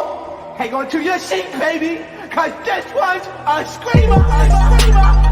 people, hang on to your seat, baby, because this one's a screamer, a screamer.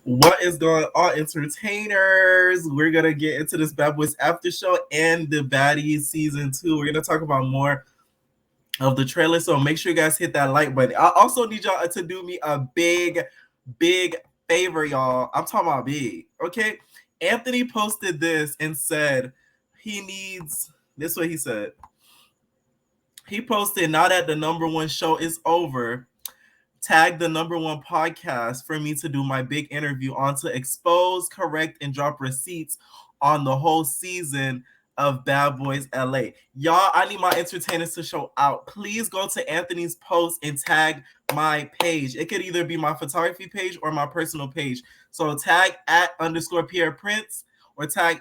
What is going on, entertainers? We're going to get into this Bad Boys Aftershow and the Baddies Season 2. We're going to talk about more of the trailer, so make sure you guys hit that like button. I also need y'all to do me a big favor, y'all. I'm talking about big, okay? Anthony posted this and said he needs, this is what he said. He posted, now that the #1 show is over, tag the #1 podcast for me to do my big interview on to expose, correct, and drop receipts on the whole season of Bad Boys LA. Y'all, I need my entertainers to show out. Please go to Anthony's post and tag my page. It could either be my photography page or my personal page. So tag @_Pierre Prince or tag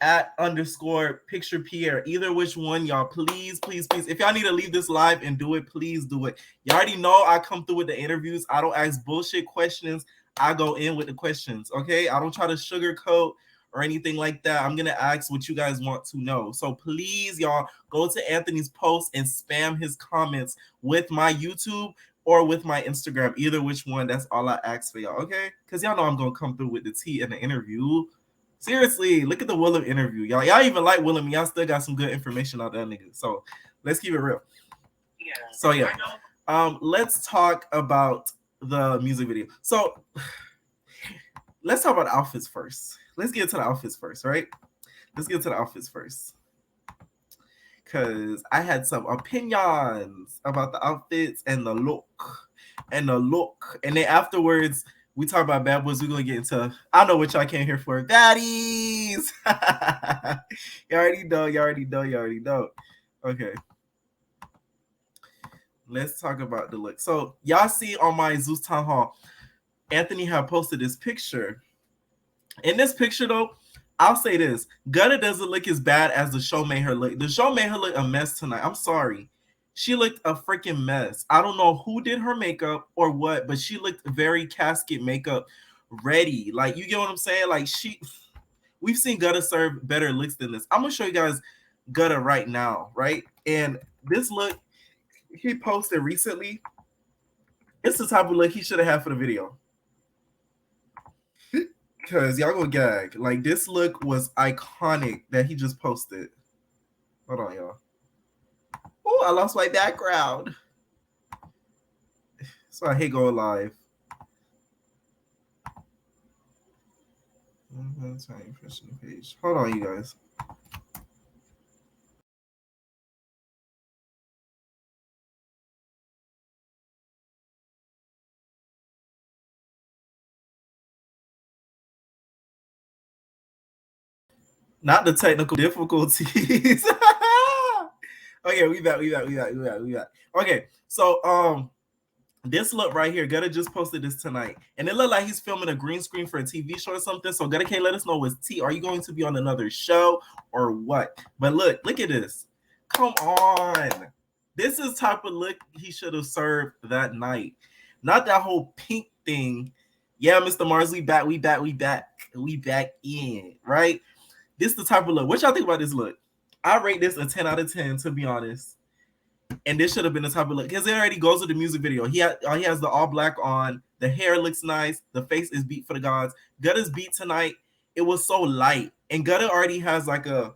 @_Picture Pierre. Either which one, y'all. Please. If y'all need to leave this live and do it, please do it. You already know I come through with the interviews. I don't ask bullshit questions. I go in with the questions, okay? I don't try to sugarcoat or anything like that. I'm gonna ask what you guys want to know. So please, y'all, go to Anthony's post and spam his comments with my YouTube or with my Instagram. Either which one, that's all I ask for y'all, okay? Because y'all know I'm gonna come through with the tea in the interview. Seriously, look at the Willem interview. Y'all even like Willem. Y'all still got some good information out there, nigga. So let's keep it real. Yeah. So yeah. Let's talk about the music video. So let's talk about outfits first. Let's get to the outfits first, right? Let's get to the outfits first. Cause I had some opinions about the outfits and the look. And then afterwards, we talk about Bad Boys. We're gonna get into, I know what y'all came here for. Baddies. You already know. Okay. Let's talk about the look. So y'all see on my Zeus Town Hall, Anthony had posted this picture. In this picture though, I'll say this. Gutta doesn't look as bad as the show made her look. The show made her look a mess tonight. I'm sorry. She looked a freaking mess. I don't know who did her makeup or what, but she looked very casket makeup ready. Like, you get what I'm saying? Like, we've seen Gutta serve better looks than this. I'm gonna show you guys Gutta right now, right? And this look he posted recently, it's the type of look he should have had for the video. Because y'all gonna gag. Like, this look was iconic that he just posted. Hold on, y'all. Oh, I lost my background. So I hate going live. Page. Hold on, you guys. Not the technical difficulties. Okay, we back. Okay, so this look right here, Gutta just posted this tonight, and it looked like he's filming a green screen for a TV show or something. So Gutta can't let us know what's T. Are you going to be on another show or what? But look at this. Come on, this is type of look he should have served that night. Not that whole pink thing. Yeah, Mr. Mars, we back in, right? This is the type of look. What y'all think about this look? I rate this a 10 out of 10, to be honest. And this should have been the type of look, because it already goes with the music video. He has the all black on. The hair looks nice. The face is beat for the gods. Gutta's beat tonight. It was so light, and Gutta already has like a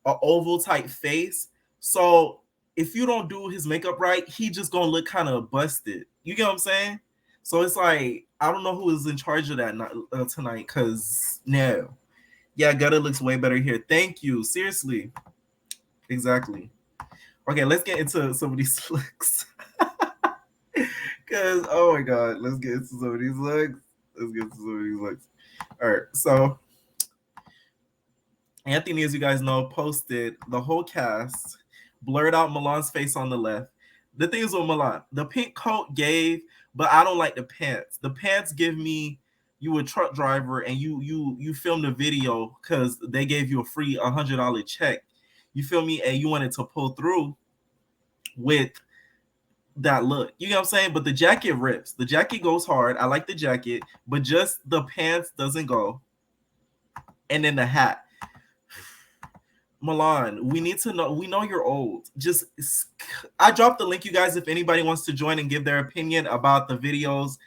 oval type face. So if you don't do his makeup right, he just gonna look kind of busted. You get what I'm saying? So it's like, I don't know who is in charge of that tonight, because no. Yeah, Gutta looks way better here. Thank you. Seriously. Exactly. Okay, let's get into some of these looks. Because, oh my God, let's get into some of these looks. Let's get to some of these looks. All right, so Anthony, as you guys know, posted the whole cast, blurred out Milan's face on the left. The thing is with Milan, the pink coat gave, but I don't like the pants. The pants give me you a truck driver and you filmed a video because they gave you a free $100 check. You feel me? And you wanted to pull through with that look. You know what I'm saying? But the jacket rips. The jacket goes hard. I like the jacket, but just the pants doesn't go. And then the hat. Milan, we need to know. We know you're old. Just, I dropped the link, you guys, if anybody wants to join and give their opinion about the videos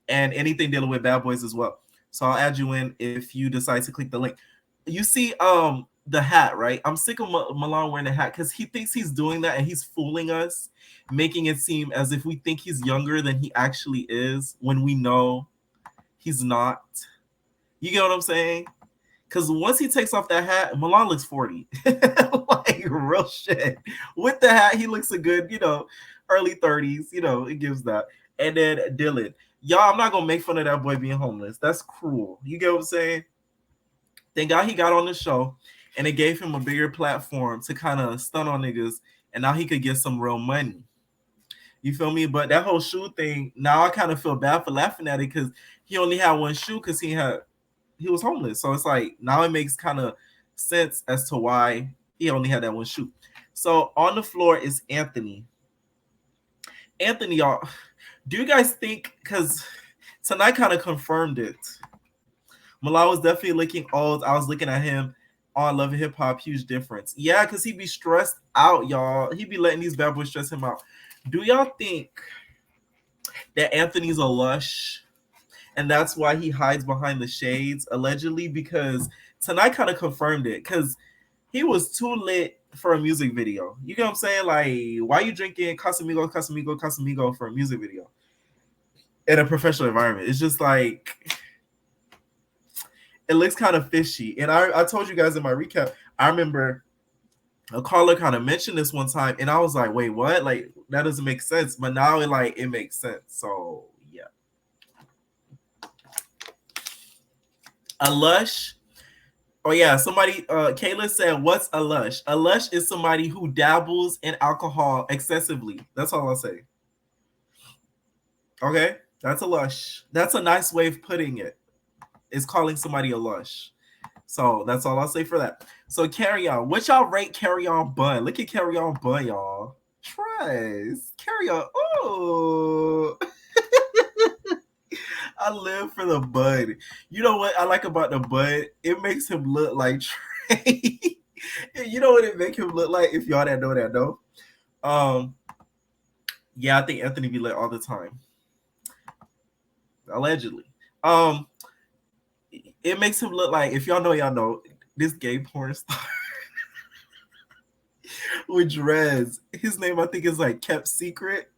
and anything dealing with Bad Boys as well. So I'll add you in if you decide to click the link. You see the hat, right? I'm sick of Milan wearing the hat because he thinks he's doing that and he's fooling us, making it seem as if we think he's younger than he actually is when we know he's not. You get what I'm saying? Because once he takes off that hat, Milan looks 40. Like, real shit. With the hat, he looks a good, early 30s. It gives that. And then Dylan. Y'all, I'm not going to make fun of that boy being homeless. That's cruel. You get what I'm saying? Thank God he got on the show, and it gave him a bigger platform to kind of stun on niggas, and now he could get some real money. You feel me? But that whole shoe thing, now I kind of feel bad for laughing at it because he only had one shoe because he was homeless. So it's like, now it makes kind of sense as to why he only had that one shoe. So on the floor is Anthony. Anthony, y'all, do you guys think, because tonight kind of confirmed it, Milan was definitely looking old. I was looking at him on Love and Hip Hop, huge difference. Yeah, because he be stressed out, y'all. He be letting these bad boys stress him out. Do y'all think that Anthony's a lush? And that's why he hides behind the shades, allegedly, because tonight kind of confirmed it. Because he was too lit for a music video. You get what I'm saying? Like, why are you drinking Casamigo for a music video in a professional environment? It's just like, it looks kind of fishy. And I told you guys in my recap, I remember a caller kind of mentioned this one time, and I was like, wait, what? Like, that doesn't make sense. But now it makes sense. So yeah. A lush. Oh yeah, somebody Kayla said, what's a lush? A lush is somebody who dabbles in alcohol excessively. That's all I'll say. Okay? That's a lush. That's a nice way of putting it. Is calling somebody a lush. So that's all I'll say for that. So Carry On. What y'all rate Carry On Bun? Look at Carry On Bun, y'all. Trust. Carry On. Oh. I live for the bud. You know what I like about the bud? It makes him look like Trey. You know what it make him look like? If y'all that know. Yeah, I think Anthony be lit all the time. Allegedly. It makes him look like, if y'all know, this gay porn star with dreads. His name, I think, is like Kept Secret.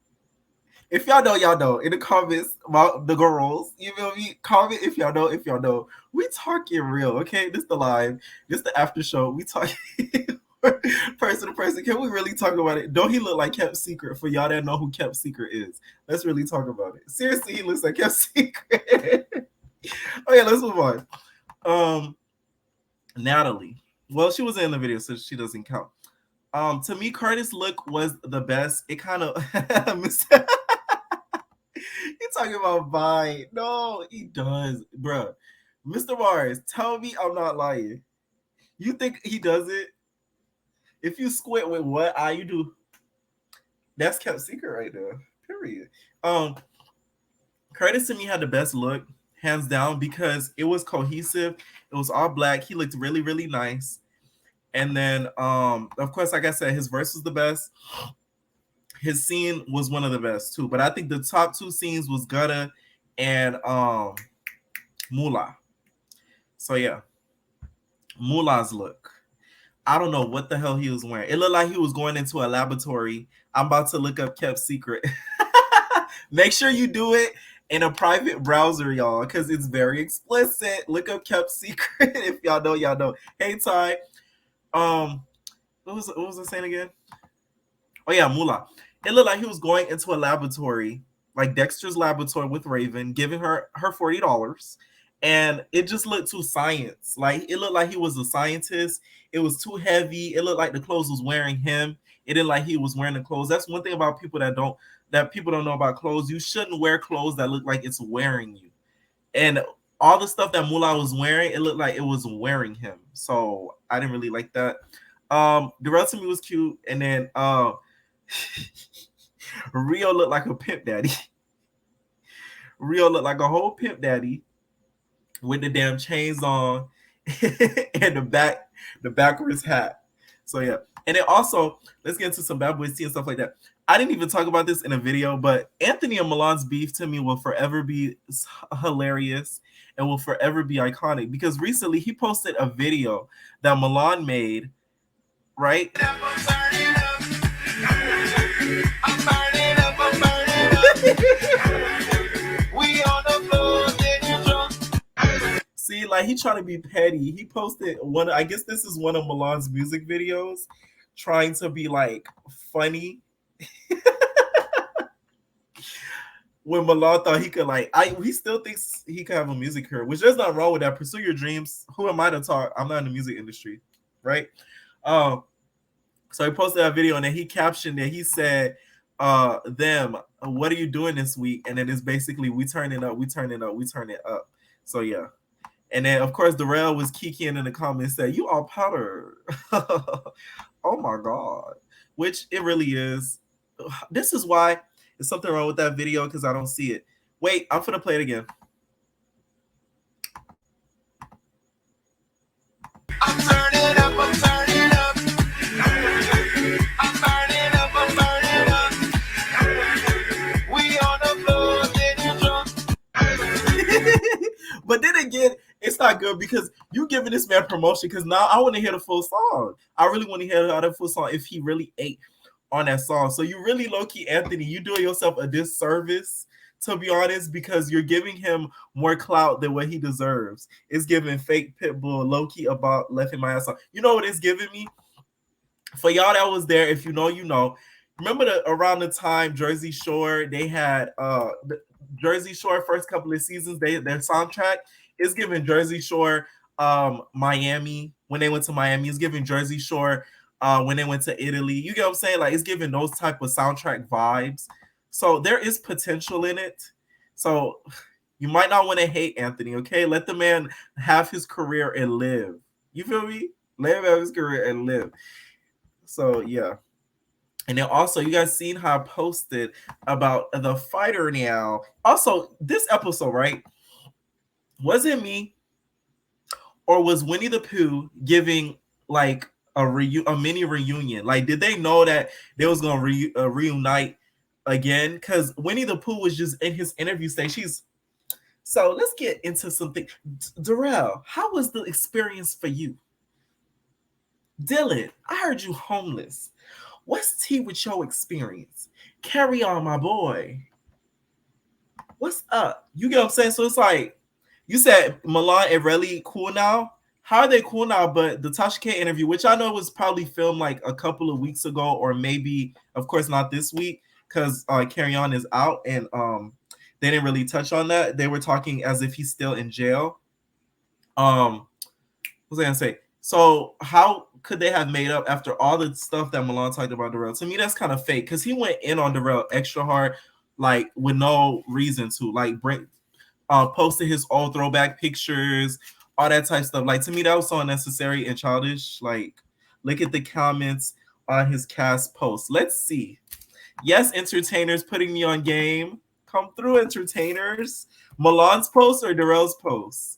If y'all know, y'all know. In the comments about the girls, you feel me? Comment if y'all know. We talking real, okay? This the live. This the after show. We talking person to person. Can we really talk about it? Don't he look like Kept Secret? For y'all that know who Kept Secret is, let's really talk about it. Seriously, he looks like Kept Secret. Okay, let's move on. Natalie. Well, she was in the video, so she doesn't count. To me, Curtis' look was the best. It kind of He talking about buying. No, he does, bruh. Mr. Mars, tell me I'm not lying. You think he does it? If you squint with what eye you do, that's Kept Secret right there. Period. Curtis to me had the best look, hands down, because it was cohesive. It was all black. He looked really, really nice. And then, of course, like I said, his verse was the best. His scene was one of the best too. But I think the top two scenes was Gutta and Moolah. So yeah, Moolah's look. I don't know what the hell he was wearing. It looked like he was going into a laboratory. I'm about to look up Kept Secret. Make sure you do it in a private browser, y'all, because it's very explicit. Look up Kept Secret. If y'all know, y'all know. Hey, Ty. What was I saying again? Oh yeah, Moolah. It looked like he was going into a laboratory like Dexter's Laboratory with Raven, giving her $40. And it just looked too science. Like it looked like he was a scientist. It was too heavy. It looked like the clothes was wearing him. It didn't like he was wearing the clothes. That's one thing about people that people don't know about clothes. You shouldn't wear clothes that look like it's wearing you. And all the stuff that Mulan was wearing, it looked like it was wearing him. So I didn't really like that. Darrell to me was cute, and then Rio looked like a pimp daddy. Rio looked like a whole pimp daddy with the damn chains on and the backwards hat. So yeah. And then also, let's get into some Bad Boys tea and stuff like that. I didn't even talk about this in a video, but Anthony and Milan's beef to me will forever be hilarious and will forever be iconic because recently he posted a video that Milan made, right? See, like he trying to be petty. He posted one. I guess this is one of Milan's music videos, trying to be like funny. When Milan thought he could he still thinks he could have a music career, which there's nothing wrong with that. Pursue your dreams. Who am I to talk? I'm not in the music industry, right? So he posted that video and then he captioned it. He said, "Them, what are you doing this week?" And then it's basically we turn it up, we turn it up, we turn it up. So yeah. And then, of course, Darrell was kikiing in the comments, said, "You all powder." Oh, my God. Which it really is. This is why there's something wrong with that video because I don't see it. Wait, I'm going to play it again. I'm turning up, I'm turning up. I'm burning up, I'm burning up. We on the floor, getting drunk. But then again, it's not good because you giving this man promotion because now I want to hear the full song. I really want to hear the full song if he really ate on that song. So you really low-key, Anthony, you doing yourself a disservice, to be honest, because you're giving him more clout than what he deserves. It's giving fake Pitbull low-key about left in my ass on. You know what it's giving me? For y'all that was there, if you know, you know. Remember around the time Jersey Shore, they had the Jersey Shore first couple of seasons, their soundtrack is giving Jersey Shore Miami when they went to Miami. It's giving Jersey Shore when they went to Italy. You get what I'm saying? Like it's giving those type of soundtrack vibes. So there is potential in it. So you might not want to hate Anthony, okay? Let the man have his career and live. You feel me? Let him have his career and live. So yeah. And then also, you guys seen how I posted about the fighter now. Also, this episode, right? Was it me or was Winnie the Pooh giving like a mini reunion? Like, did they know that they was gonna reunite again? Because Winnie the Pooh was just in his interview saying so let's get into something. Darrell, how was the experience for you? Dylan, I heard you homeless. What's tea with your experience? Carry on, my boy. What's up? You get what I'm saying? So it's like, you said Milan and really cool now. How are they cool now? But the Tasha K interview, which I know was probably filmed like a couple of weeks ago, or maybe, of course, not this week, because Carry On is out, and they didn't really touch on that. They were talking as if he's still in jail. What was I gonna say? So how could they have made up after all the stuff that Milan talked about Darrell? To me, that's kind of fake because he went in on Darrell extra hard, like with no reason to, like posted his old throwback pictures, all that type of stuff. Like to me, that was so unnecessary and childish. Like, look at the comments on his cast post. Let's see. Yes, entertainers putting me on game. Come through, entertainers. Milan's post or Darrell's post?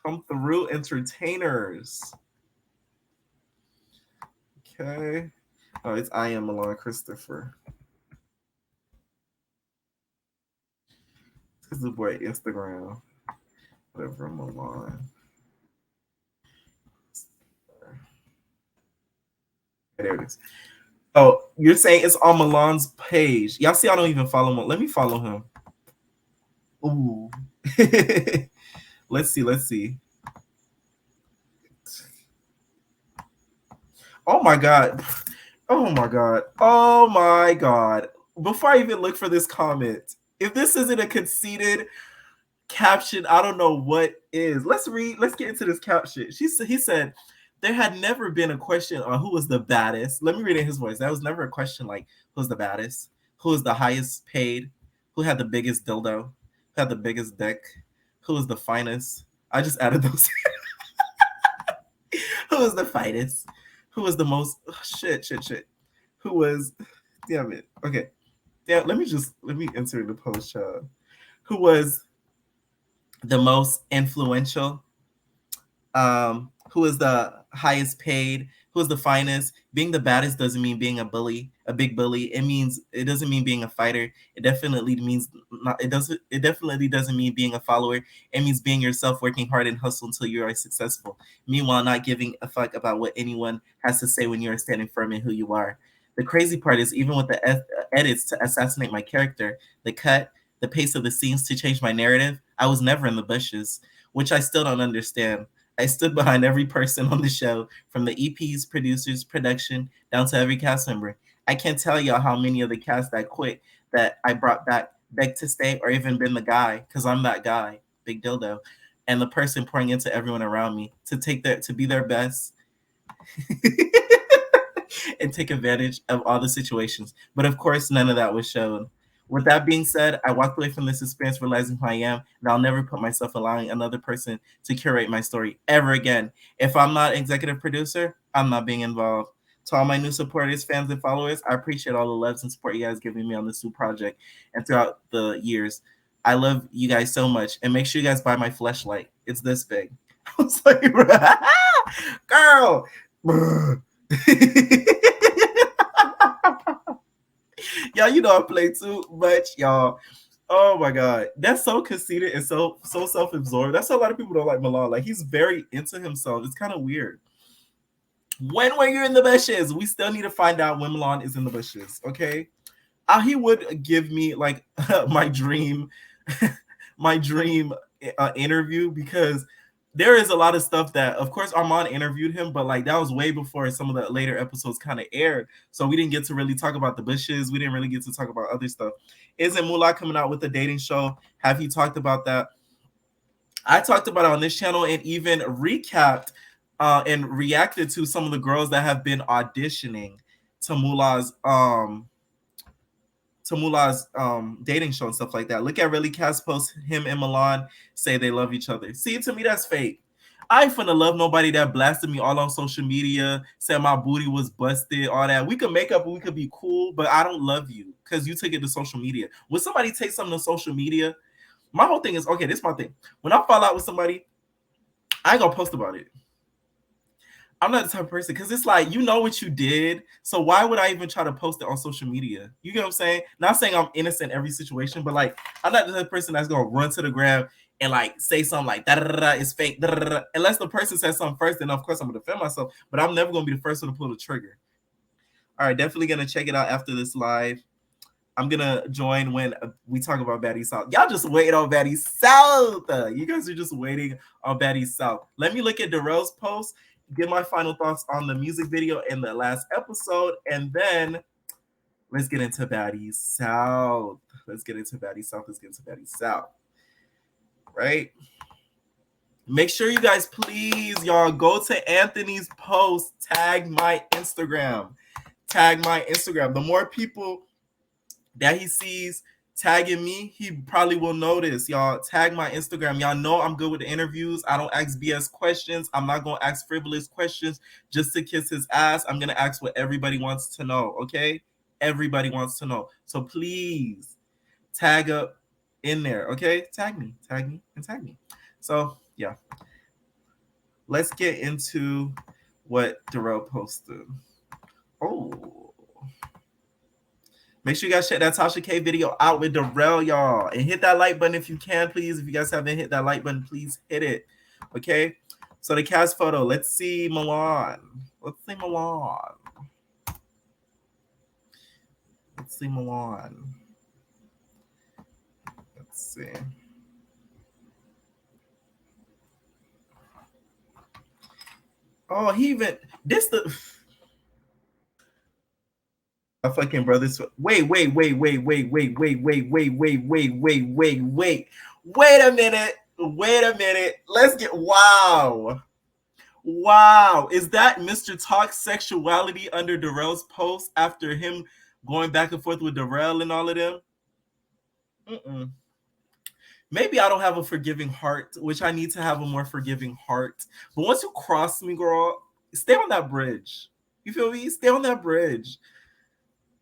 Come through, entertainers. Okay. Oh, it's I Am Milan Christopher. This is the boy Instagram. Whatever, Milan. There it is. Oh, you're saying it's on Milan's page. Y'all see, I don't even follow him. Let me follow him. Ooh. Let's see. Oh my God. Oh my god. Oh my god. Before I even look for this comment, if this isn't a conceited caption, I don't know what is. Let's get into this caption. He said there had never been a question on who was the baddest. Let me read it in his voice. That was never a question like who's the baddest, who was the highest paid, who had the biggest dildo, who had the biggest dick, who was the finest. I just added those. Who was the finest? Who was the most shit. Who was damn it. Okay. Damn, let me enter the post who was the most influential, who is the highest paid, who is the finest. Being the baddest doesn't mean being a bully, a big bully. It doesn't mean being a fighter. It definitely means not it definitely doesn't mean being a follower. It means being yourself, working hard and hustle until you are successful. Meanwhile, not giving a fuck about what anyone has to say when you are standing firm in who you are. The crazy part is even with the edits to assassinate my character, the cut, the pace of the scenes to change my narrative, I was never in the bushes, which I still don't understand. I stood behind every person on the show, from the EPs, producers, production, down to every cast member. I can't tell y'all how many of the cast that quit that I brought back, begged to stay, or even been the guy, because I'm that guy, big dildo, and the person pouring into everyone around me to be their best and take advantage of all the situations. But of course, none of that was shown. With that being said, I walked away from this experience realizing who I am, and I'll never put myself allowing another person to curate my story ever again. If I'm not executive producer, I'm not being involved. To all my new supporters, fans, and followers, I appreciate all the loves and support you guys giving me on this new project and throughout the years. I love you guys so much, and make sure you guys buy my fleshlight. It's this big. I was like, girl. Y'all, you know I play too much, y'all. Oh my god, that's so conceited and so self-absorbed. That's how a lot of people don't like Milan. Like he's very into himself. It's kind of weird. When were you in the bushes? We still need to find out when Milan is in the bushes. Okay, he would give me like my dream, my dream interview because there is a lot of stuff that, of course, Armand interviewed him, but like that was way before some of the later episodes kind of aired. So we didn't get to really talk about the bushes. We didn't really get to talk about other stuff. Isn't Mullah coming out with a dating show? Have you talked about that? I talked about it on this channel and even recapped and reacted to some of the girls that have been auditioning to Mullah's dating show and stuff like that. Look at Really Cast post him and Milan say they love each other. See, to me, that's fake. I ain't finna love nobody that blasted me all on social media, said my booty was busted, all that. We could make up and we could be cool, but I don't love you because you took it to social media. When somebody takes something to social media, my whole thing is, okay, this is my thing. When I fall out with somebody, I ain't gonna post about it. I'm not the type of person because it's like you know what you did, so why would I even try to post it on social media? You get what I'm saying? Not saying I'm innocent in every situation, but like I'm not the type of person that's gonna run to the ground and like say something like da da da it's fake da, da, da. Unless the person says something first, then of course I'm gonna defend myself. But I'm never gonna be the first one to pull the trigger. All right, definitely gonna check it out after this live. I'm gonna join when we talk about Baddies South. Y'all just wait on Baddies South. You guys are just waiting on Baddies South. Let me look at Darrell's post, give my final thoughts on the music video in the last episode, and then let's get into Baddies South. Let's get into Baddies South. Let's get into Baddies South. Right? Make sure you guys, please, y'all, go to Anthony's post. Tag my Instagram. Tag my Instagram. The more people that he sees tagging me, he probably will notice. Y'all tag my Instagram. Y'all know I'm good with the interviews. I don't ask BS questions. I'm not gonna ask frivolous questions just to kiss his ass. I'm gonna ask what everybody wants to know. Okay, everybody wants to know. So please tag up in there. Okay, tag me, and tag me. So yeah, let's get into what Darrell posted. Oh. Make sure you guys check that Tasha K video out with Darrell, y'all. And hit that like button if you can, please. If you guys haven't hit that like button, please hit it. Okay? So the cast photo. Let's see Milan. Let's see Milan. Let's see Milan. Let's see. Oh, he even... This the... fucking brothers. Wait a minute. Wait a minute. Let's get wow. Wow. Is that Mr. Talk's sexuality under Darrell's post after him going back and forth with Darrell and all of them? Mm-mm. Maybe I don't have a forgiving heart, which I need to have a more forgiving heart. But once you cross me, girl, stay on that bridge. You feel me? Stay on that bridge.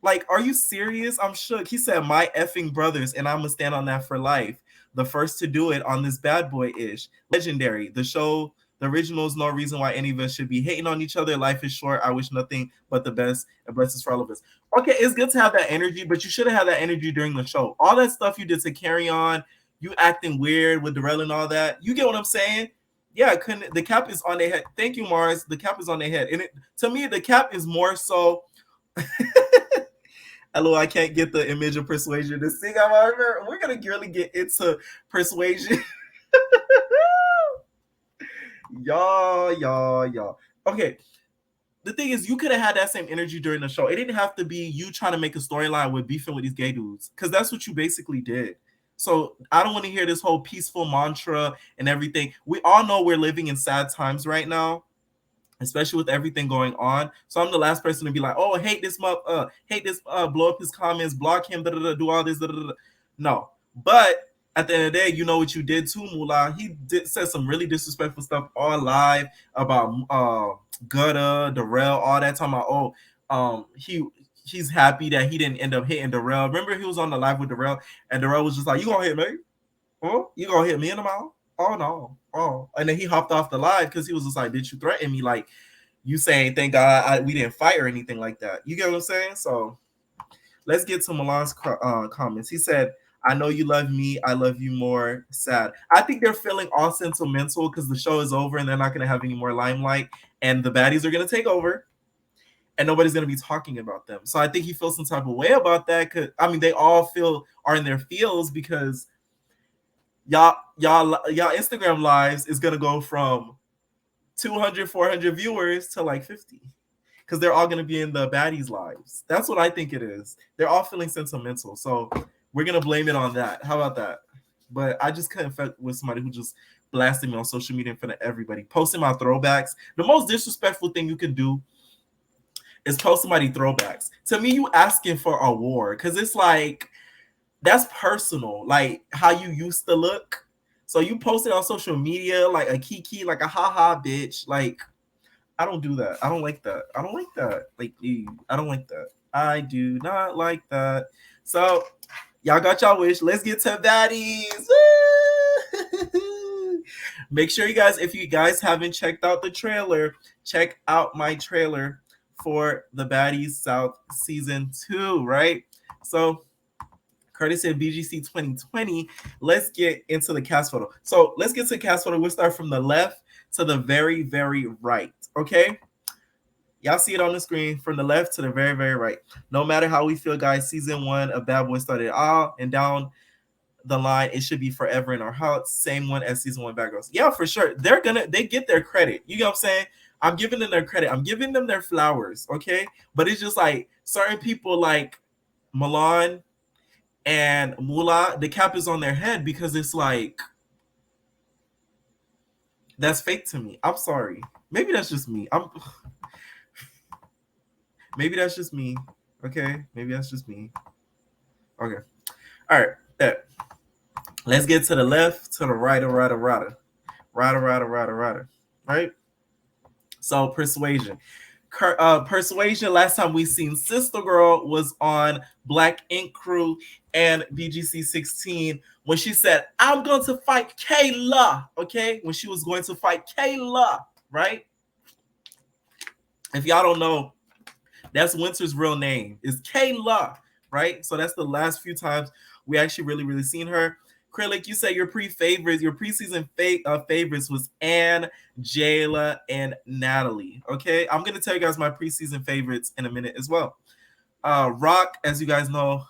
Like, are you serious? I'm shook. He said, my effing brothers, and I'm going to stand on that for life. The first to do it on this bad boy-ish. Legendary. The show, the original is no reason why any of us should be hating on each other. Life is short. I wish nothing but the best and blessings for all of us. Okay, it's good to have that energy, but you should have had that energy during the show. All that stuff you did to carry on, you acting weird with Darrell and all that. You get what I'm saying? Yeah, couldn't. The cap is on their head. Thank you, Mars. The cap is on their head. And to me, the cap is more so... Hello, I can't get the image of Persuasion to sing. We're going to really get into Persuasion. y'all. Okay. The thing is, you could have had that same energy during the show. It didn't have to be you trying to make a storyline with beefing with these gay dudes, because that's what you basically did. So I don't want to hear this whole peaceful mantra and everything. We all know we're living in sad times right now, especially with everything going on. So I'm the last person to be like, oh, hate this, blow up his comments, block him, do all this, No. But at the end of the day, you know what you did too, Moolah. He said some really disrespectful stuff on live about Gutta, Darrell, all that, talking about, he's happy that he didn't end up hitting Darrell. Remember, he was on the live with Darrell, and Darrell was just like, you gonna hit me? Oh, you gonna hit me in the mouth? Oh no. Oh, and then he hopped off the live because he was just like, did you threaten me? Like, you saying, thank God we didn't fight or anything like that. You get what I'm saying? So let's get to Milan's comments. He said, I know you love me. I love you more. Sad. I think they're feeling all sentimental because the show is over and they're not going to have any more limelight. And the baddies are going to take over. And nobody's going to be talking about them. So I think he feels some type of way about that. Cause, I mean, they all are in their feels because y'all Instagram lives is gonna go from 200, 400 viewers to like 50, because they're all gonna be in the baddies lives. That's what I think it is. They're all feeling sentimental, so we're gonna blame it on that. How about that? But I just couldn't fuck with somebody who just blasted me on social media in front of everybody, posting my throwbacks. The most disrespectful thing you can do is post somebody throwbacks. To me, you asking for a war, because it's like, that's personal, like how you used to look. So you post it on social media like a kiki, like a haha bitch. Like, I don't do that. I don't like that. I don't like that. Like, I don't like that. I do not like that. So y'all got y'all wish. Let's get to baddies. Make sure you guys, if you guys haven't checked out the trailer, check out my trailer for the Baddies South season 2, right? So courtesy of BGC 2020, let's get into the cast photo. So let's get to the cast photo. We'll start from the left to the very, very right, okay? Y'all see it on the screen, from the left to the very, very right. No matter how we feel, guys, season 1 of Bad Boy started out and down the line, it should be forever in our hearts. Same one as season 1 Bad Girls. Yeah, for sure. They get their credit. You know what I'm saying? I'm giving them their credit. I'm giving them their flowers, okay? But it's just like certain people like Milan and Moolah, the cap is on their head because it's like, that's fake to me. I'm sorry. Maybe that's just me. Maybe that's just me. Okay? Maybe that's just me. Okay. All right. There. Let's get to the left, to the right. Right? So, Persuasion. Persuasion, last time we seen Sister Girl was on Black Ink Crew and BGC 16 when she said, I'm going to fight Kayla, okay? When she was going to fight Kayla, right? If y'all don't know, that's Winter's real name, is Kayla, right? So that's the last few times we actually really seen her. Acrylic, you said your preseason favorites was Anne, Jayla, and Natalie. Okay, I'm gonna tell you guys my preseason favorites in a minute as well. Rock, as you guys know,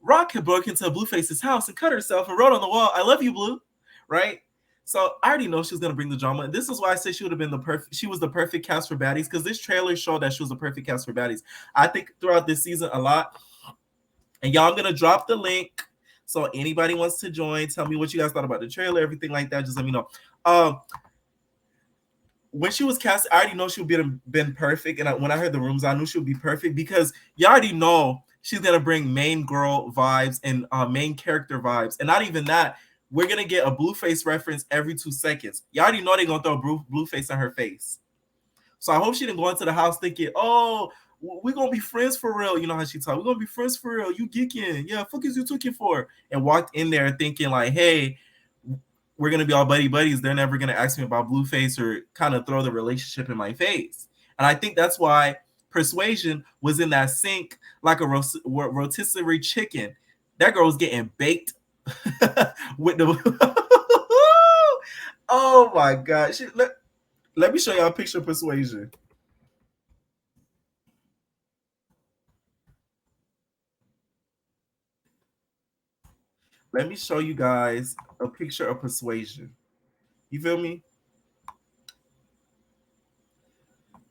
Rock had broke into Blueface's house and cut herself and wrote on the wall, "I love you, Blue." Right? So I already know she was gonna bring the drama. This is why I said she would have been the perfect. She was the perfect cast for baddies because this trailer showed that she was the perfect cast for baddies. I think throughout this season a lot. And y'all, I'm gonna drop the link. So anybody wants to join, tell me what you guys thought about the trailer, everything like that. Just let me know. When she was cast, I already know she would been perfect. And when I heard the rooms, I knew she would be perfect because you already know she's gonna bring main girl vibes and main character vibes. And not even that, we're gonna get a Blueface reference every 2 seconds. You already know they're gonna throw Blueface on her face. So I hope she didn't go into the house thinking, "Oh, we're gonna be friends for real." You know how she talk. We're gonna be friends for real. You geeking, yeah? Fuck is you talking for? And walked in there thinking like, "Hey, we're gonna be all buddies. They're never gonna ask me about Blueface or kind of throw the relationship in my face." And I think that's why Persuasion was in that sink like a rotisserie chicken. That girl was getting baked with the. Oh my god! Let me show y'all a picture of Persuasion. Let me show you guys a picture of Persuasion. You feel me?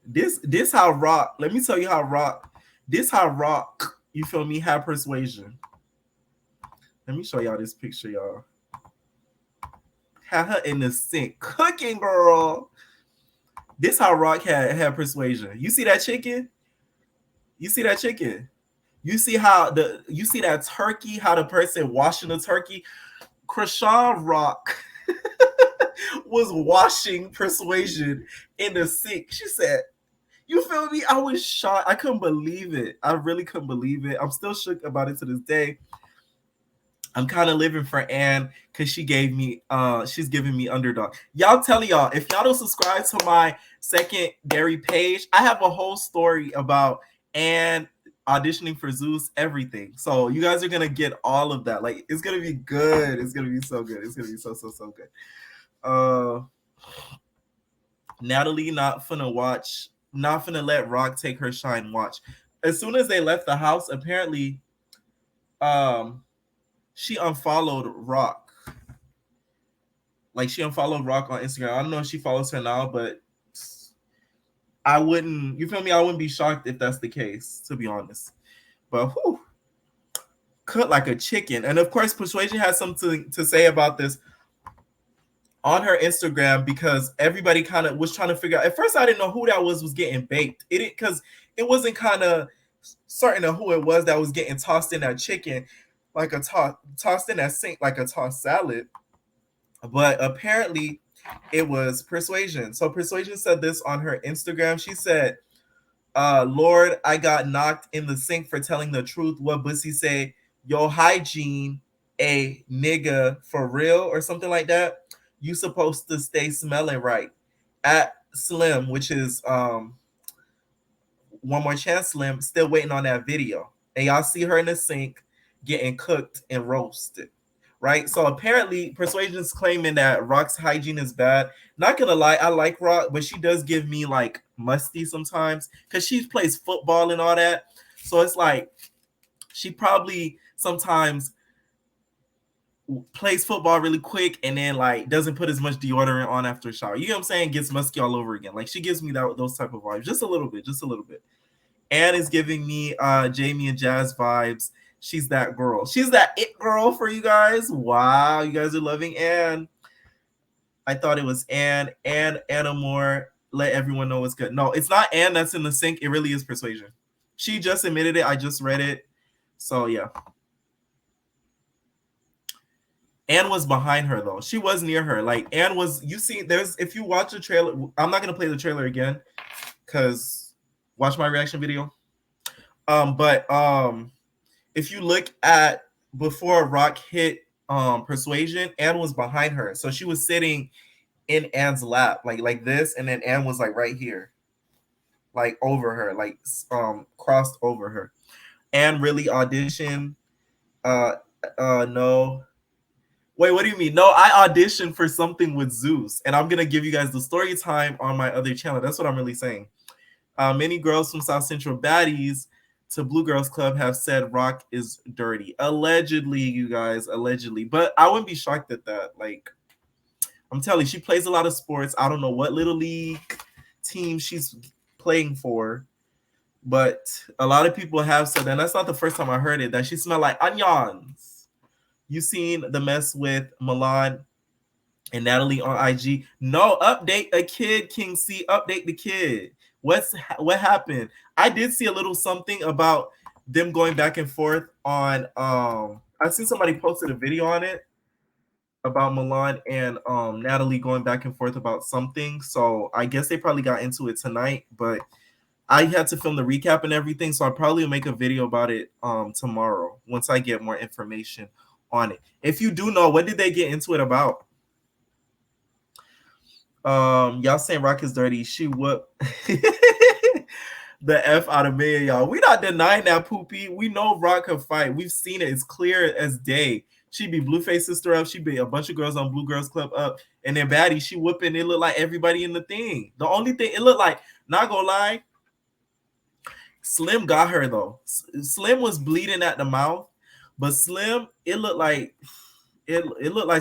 This how Rock. Let me tell you how Rock. This how Rock. You feel me? Have Persuasion. Let me show y'all this picture, y'all. Had her in the sink cooking, girl. This how Rock had Persuasion. You see that chicken? You see that chicken? You see how you see that turkey? How the person washing the turkey? Krishan Rock was washing Persuasion in the sink. She said, "You feel me?" I was shocked. I couldn't believe it. I really couldn't believe it. I'm still shook about it to this day. I'm kind of living for Anne because she's giving me underdog. Y'all tell y'all, if y'all don't subscribe to my secondary page, I have a whole story about Anne auditioning for Zeus, everything. So you guys are gonna get all of that. Like, it's gonna be good. It's gonna be so good. It's gonna be so good. Natalie not finna let Rock take her shine. Watch. As soon as they left the house, apparently, she unfollowed Rock. Like, she unfollowed Rock on Instagram. I don't know if she follows her now, but I wouldn't. You feel me? I wouldn't be shocked if that's the case, to be honest. But whew, cut like a chicken. And of course, Persuasion has something to say about this on her Instagram because everybody kind of was trying to figure out. At first, I didn't know who that was getting baked. Because it wasn't kind of certain of who it was that was getting tossed in that chicken, like a tossed in that sink like a tossed salad. But apparently, it was Persuasion. So Persuasion said this on her Instagram. She said, "Lord, I got knocked in the sink for telling the truth. What Bussy say? Yo, Hygiene, a nigga for real," or something like that. "You supposed to stay smelling right." At Slim, which is One More Chance Slim, still waiting on that video. And y'all see her in the sink getting cooked and roasted. Right? So apparently Persuasion's claiming that Rock's hygiene is bad. Not gonna lie, I like Rock, but she does give me like musty sometimes because she plays football and all that. So it's like she probably sometimes plays football really quick and then like doesn't put as much deodorant on after a shower. You know what I'm saying? Gets musky all over again. Like, she gives me those type of vibes. Just a little bit. Anne is giving me Jamie and Jazz vibes. She's that girl. She's that it girl for you guys. Wow, you guys are loving Anne. I thought it was Anna Moore. Let everyone know what's good. No, it's not Anne that's in the sink. It really is Persuasion. She just admitted it. I just read it. So yeah. Anne was behind her though. She was near her. Like, Anne was, you see, if you watch the trailer, I'm not gonna play the trailer again because watch my reaction video. But if you look at before Rock hit Persuasion, Anne was behind her. So she was sitting in Anne's lap, like this, and then Anne was like right here, like over her, like crossed over her. Anne really auditioned. No. Wait, what do you mean? No, I auditioned for something with Zeus, and I'm gonna give you guys the story time on my other channel. That's what I'm really saying. Many girls from South Central Baddies to Blue Girls Club have said Rock is dirty. Allegedly, you guys, allegedly. But I wouldn't be shocked at that. Like, I'm telling you, she plays a lot of sports. I don't know what little league team she's playing for, but a lot of people have said, and that's not the first time I heard it, that she smelled like onions. You seen the mess with Milan and Natalie on IG? No, update a kid, King C. Update the kid. What happened? I did see a little something about them going back and forth on. I seen somebody posted a video on it about Milan and Natalie going back and forth about something. So I guess they probably got into it tonight, but I had to film the recap and everything, so I'll probably make a video about it tomorrow once I get more information on it. If you do know, what did they get into it about? Y'all saying Rock is dirty. She whooped the F out of me, y'all. We not denying that, Poopy. We know Rock can fight. We've seen it. It's clear as day. She be Blueface sister up. She be a bunch of girls on Blue Girls Club up. And then Baddie, she whooping. It looked like everybody in the thing. The only thing, it looked like, not gonna lie, Slim got her though. Slim was bleeding at the mouth, but Slim, it looked like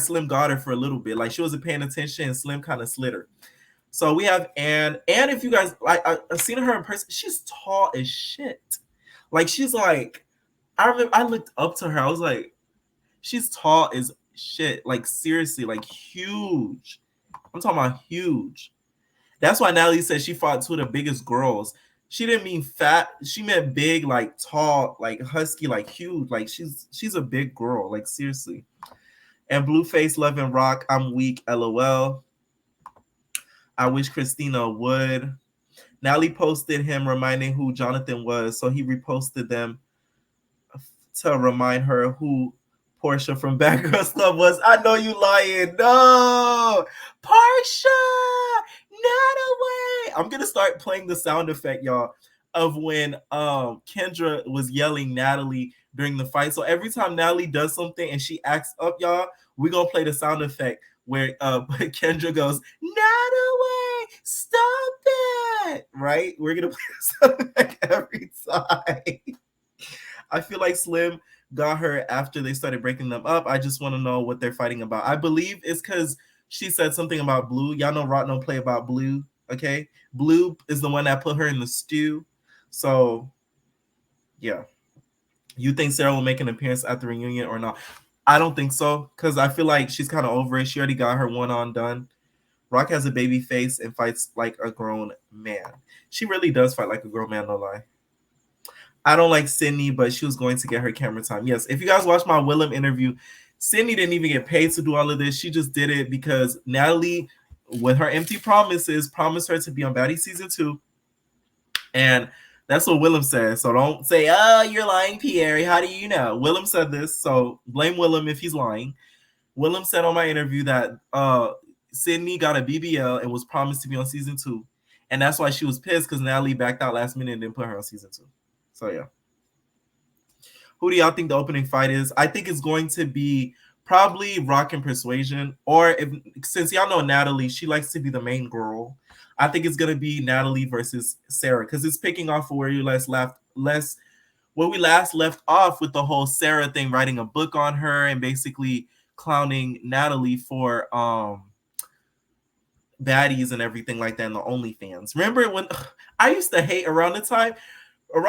Slim got her for a little bit. Like she wasn't paying attention and Slim kind of slid her. So we have Ann. Ann, if you guys like, I've seen her in person. She's tall as shit. Like she's like, I remember I looked up to her. I was like, she's tall as shit. Like seriously, like huge. I'm talking about huge. That's why Natalie said she fought two of the biggest girls. She didn't mean fat. She meant big, like tall, like husky, like huge. Like she's a big girl. Like seriously. And Blueface loving Rock. I'm weak. LOL. I wish Christina would. Natalie posted him reminding who Jonathan was, so he reposted them to remind her who Portia from Bad Girls Club was. I know you lying. No, Portia, Natalie. I'm gonna start playing the sound effect, y'all, of when Kendra was yelling Natalie during the fight. So every time Natalie does something and she acts up, y'all, we're gonna play the sound effect where Kendra goes, Natalie, stop it. Right? We're gonna play the sound effect every time. I feel like Slim got her after they started breaking them up. I just want to know what they're fighting about. I believe it's because she said something about Blue. Y'all know Rock don't play about Blue, okay? Blue is the one that put her in the stew. So, yeah. You think Sarah will make an appearance at the reunion or not? I don't think so, because I feel like she's kind of over it. She already got her one-on done. Rock has a baby face and fights like a grown man. She really does fight like a grown man, no lie. I don't like Sydney, but she was going to get her camera time. Yes, if you guys watch my Willem interview, Sydney didn't even get paid to do all of this. She just did it because Natalie, with her empty promises, promised her to be on Baddies Season 2. And that's what Willem said. So don't say, oh, you're lying, Pierre. How do you know? Willem said this, so blame Willem if he's lying. Willem said on my interview that Sydney got a BBL and was promised to be on Season 2. And that's why she was pissed because Natalie backed out last minute and didn't put her on Season 2. So, yeah. Who do y'all think the opening fight is? I think it's going to be probably Rock and Persuasion. Or since y'all know Natalie, she likes to be the main girl. I think it's going to be Natalie versus Sarah because it's picking off where we last left off with the whole Sarah thing, writing a book on her and basically clowning Natalie for baddies and everything like that in the OnlyFans. Remember when I used to hate around the time when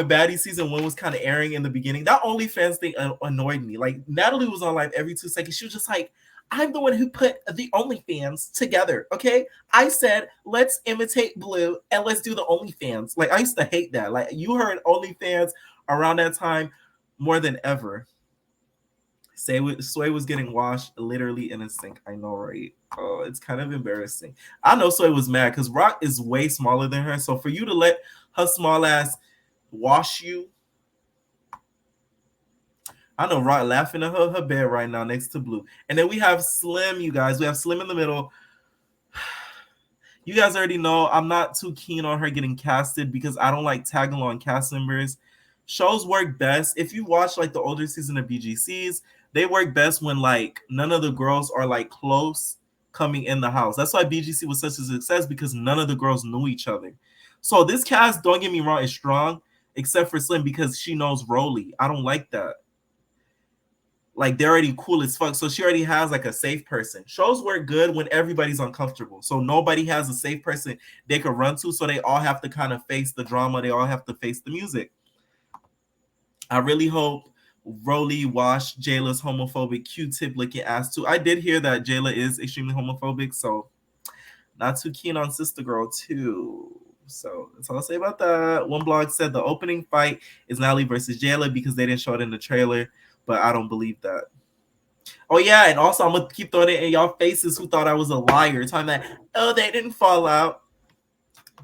Baddies Season 1 was kind of airing in the beginning, that OnlyFans thing annoyed me. Like, Natalie was on live every 2 seconds. She was just like, I'm the one who put the OnlyFans together, okay? I said, let's imitate Blue and let's do the OnlyFans. Like, I used to hate that. Like, you heard OnlyFans around that time more than ever. Sway was getting washed literally in a sink. I know, right? Oh, it's kind of embarrassing. I know Sway was mad because Rock is way smaller than her. So for you to let her small ass wash you, I know Rock laughing at her bed right now next to Blue. And then we have Slim, you guys. We have Slim in the middle. You guys already know I'm not too keen on her getting casted because I don't like tag along cast members. Shows work best. If you watch like the older season of BGCs, they work best when like none of the girls are like close coming in the house. That's why BGC was such a success because none of the girls knew each other. So this cast, don't get me wrong, is strong, except for Slim because she knows Rolly. I don't like that. like they're already cool as fuck. So she already has like a safe person. Shows work good when everybody's uncomfortable. So nobody has a safe person they could run to. So they all have to kind of face the drama. They all have to face the music. I really hope Rolly washed Jayla's homophobic Q-tip licking ass too. I did hear that Jayla is extremely homophobic, so not too keen on Sister Girl too. So that's all I'll say about that. One blog said the opening fight is Natalie versus Jayla because they didn't show it in the trailer, but I don't believe that. Oh yeah, and also I'm gonna keep throwing it in y'all faces who thought I was a liar, talking that they didn't fall out.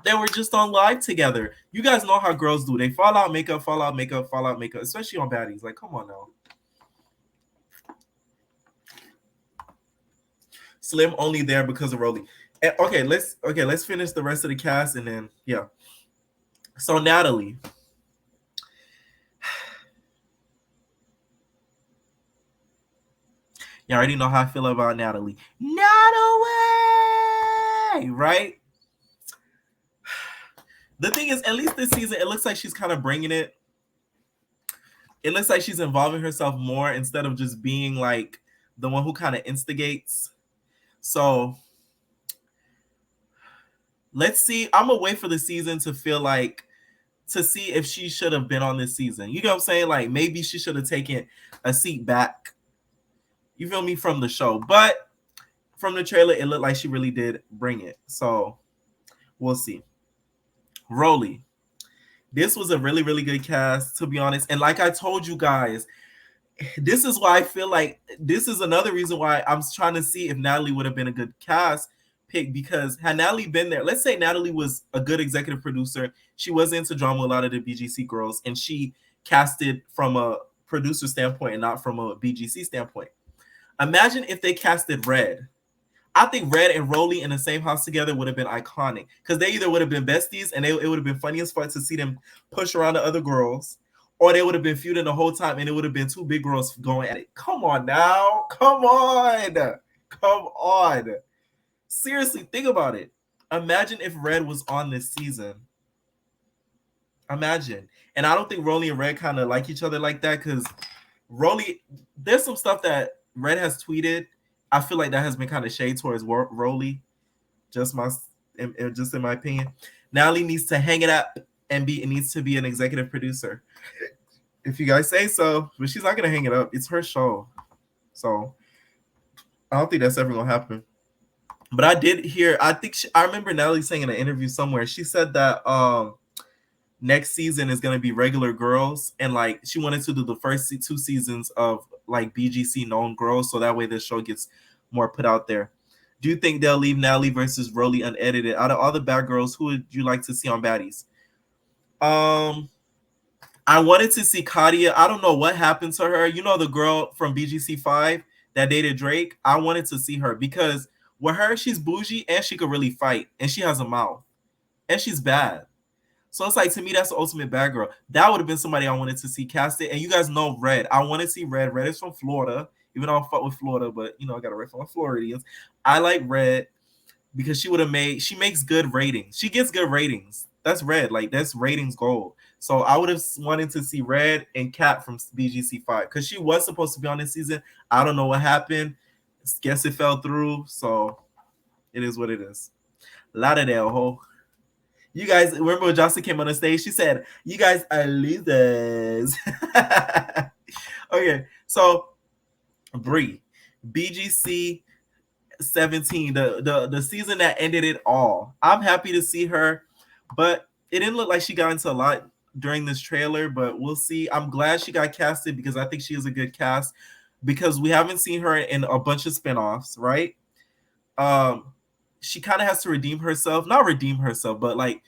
They were just on live together. You guys know how girls do. They fall out makeup, fall out makeup, fall out makeup, especially on baddies. Like, come on now. Slim only there because of Rolly. Okay, let's finish the rest of the cast and then yeah. So Natalie. You already know how I feel about Natalie. Natalie, right? The thing is, at least this season, it looks like she's kind of bringing it. It looks like she's involving herself more instead of just being like the one who kind of instigates. So let's see. I'm gonna wait for the season to feel like to see if she should have been on this season. You know what I'm saying? Like maybe she should have taken a seat back. You feel me, from the show, but from the trailer, it looked like she really did bring it. So we'll see. Rolly. This was a really, really good cast, to be honest. And like I told you guys, this is why I feel like this is another reason why I'm trying to see if Natalie would have been a good cast pick, because had Natalie been there, let's say Natalie was a good executive producer, she was into drama with a lot of the BGC girls, and she casted from a producer standpoint and not from a BGC standpoint. Imagine if they casted Red. I think Red and Rolly in the same house together would have been iconic, because they either would have been besties and it would have been funny as fuck to see them push around the other girls, or they would have been feuding the whole time and it would have been two big girls going at it. Come on now. Come on. Come on. Seriously, think about it. Imagine if Red was on this season. Imagine. And I don't think Rolly and Red kind of like each other like that, because Rolly, there's some stuff that Red has tweeted. I feel like that has been kind of shade towards Rolly. Just in my opinion. Natalie needs to hang it up and it needs to be an executive producer. If you guys say so, but she's not gonna hang it up. It's her show. So I don't think that's ever gonna happen. But I did hear, I remember Natalie saying in an interview somewhere, she said that next season is going to be regular girls, and like she wanted to do the first two seasons of like BGC known girls, so that way the show gets more put out there. Do you think they'll leave Natalie versus Rolly unedited? Out of all the bad girls, who would you like to see on Baddies? I wanted to see Katia. I don't know what happened to her. You know, the girl from BGC 5 that dated Drake? I wanted to see her because with her, she's bougie and she could really fight, and she has a mouth, and she's bad. So it's like, to me, that's the ultimate bad girl. That would have been somebody I wanted to see casted. And you guys know Red. I want to see Red. Red is from Florida, even though I fuck with Florida, but you know, I got to rip from the Floridians. I like Red because she makes good ratings. She gets good ratings. That's Red. Like, that's ratings gold. So I would have wanted to see Red and Kat from BGC 5 because she was supposed to be on this season. I don't know what happened. Guess it fell through. So it is what it is. Lauderdale, ho. You guys remember when Jocelyn came on the stage? She said, "You guys are losers." Okay, so Bree, BGC 17, the season that ended it all. I'm happy to see her, but it didn't look like she got into a lot during this trailer, but we'll see. I'm glad she got casted because I think she is a good cast, because we haven't seen her in a bunch of spinoffs, right? She kind of has to redeem herself. Not redeem herself, but like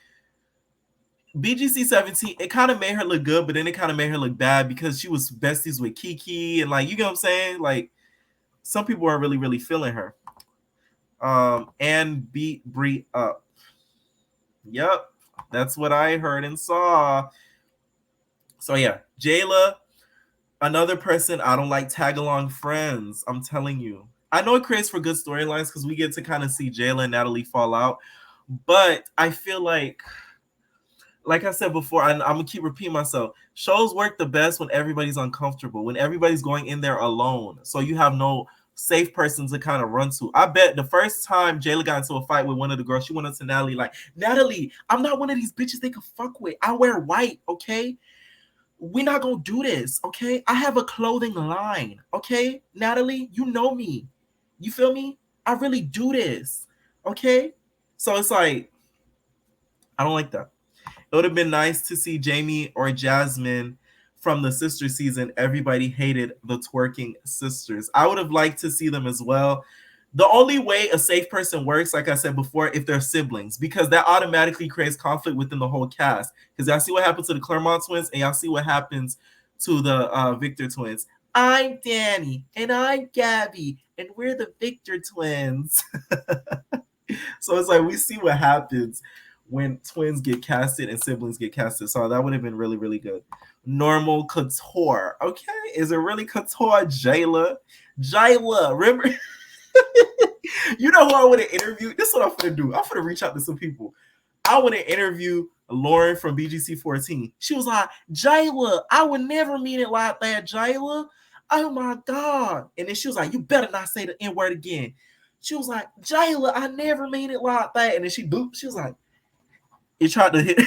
BGC 17, it kind of made her look good, but then it kind of made her look bad because she was besties with Kiki, and like, you know what I'm saying? Like, some people weren't really, really feeling her. And beat Brie up. Yep, that's what I heard and saw. So yeah, Jayla, another person I don't like tag along friends. I'm telling you. I know it creates for good storylines because we get to kind of see Jayla and Natalie fall out, but I feel like like I said before, I'm gonna keep repeating myself. Shows work the best when everybody's uncomfortable, when everybody's going in there alone, so you have no safe person to kind of run to. I bet the first time Jayla got into a fight with one of the girls, she went up to Natalie like, Natalie, I'm not one of these bitches they can fuck with. I wear white, okay? We're not gonna do this, okay? I have a clothing line, okay? Natalie, you know me. You feel me? I really do this, okay? So it's like, I don't like that. It would have been nice to see Jamie or Jasmine from the sister season. Everybody hated the twerking sisters. I would have liked to see them as well. The only way a safe person works, like I said before, if they're siblings, because that automatically creates conflict within the whole cast. Because y'all see what happened to the Claremont twins, and y'all see what happens to the Victor twins. I'm Danny, and I'm Gabby, and we're the Victor twins. So it's like we see what happens when twins get casted and siblings get casted. So that would have been really, really good. Normal couture. Okay. Is it really couture, Jayla? Jayla, remember? You know who I would have interviewed? This is what I'm going to do. I'm going to reach out to some people. I want to interview Lauren from BGC 14. She was like, Jayla, I would never mean it like that, Jayla. Oh my God. And then she was like, you better not say the N word again. She was like, Jayla, I never mean it like that. And then she was like, he tried to hit.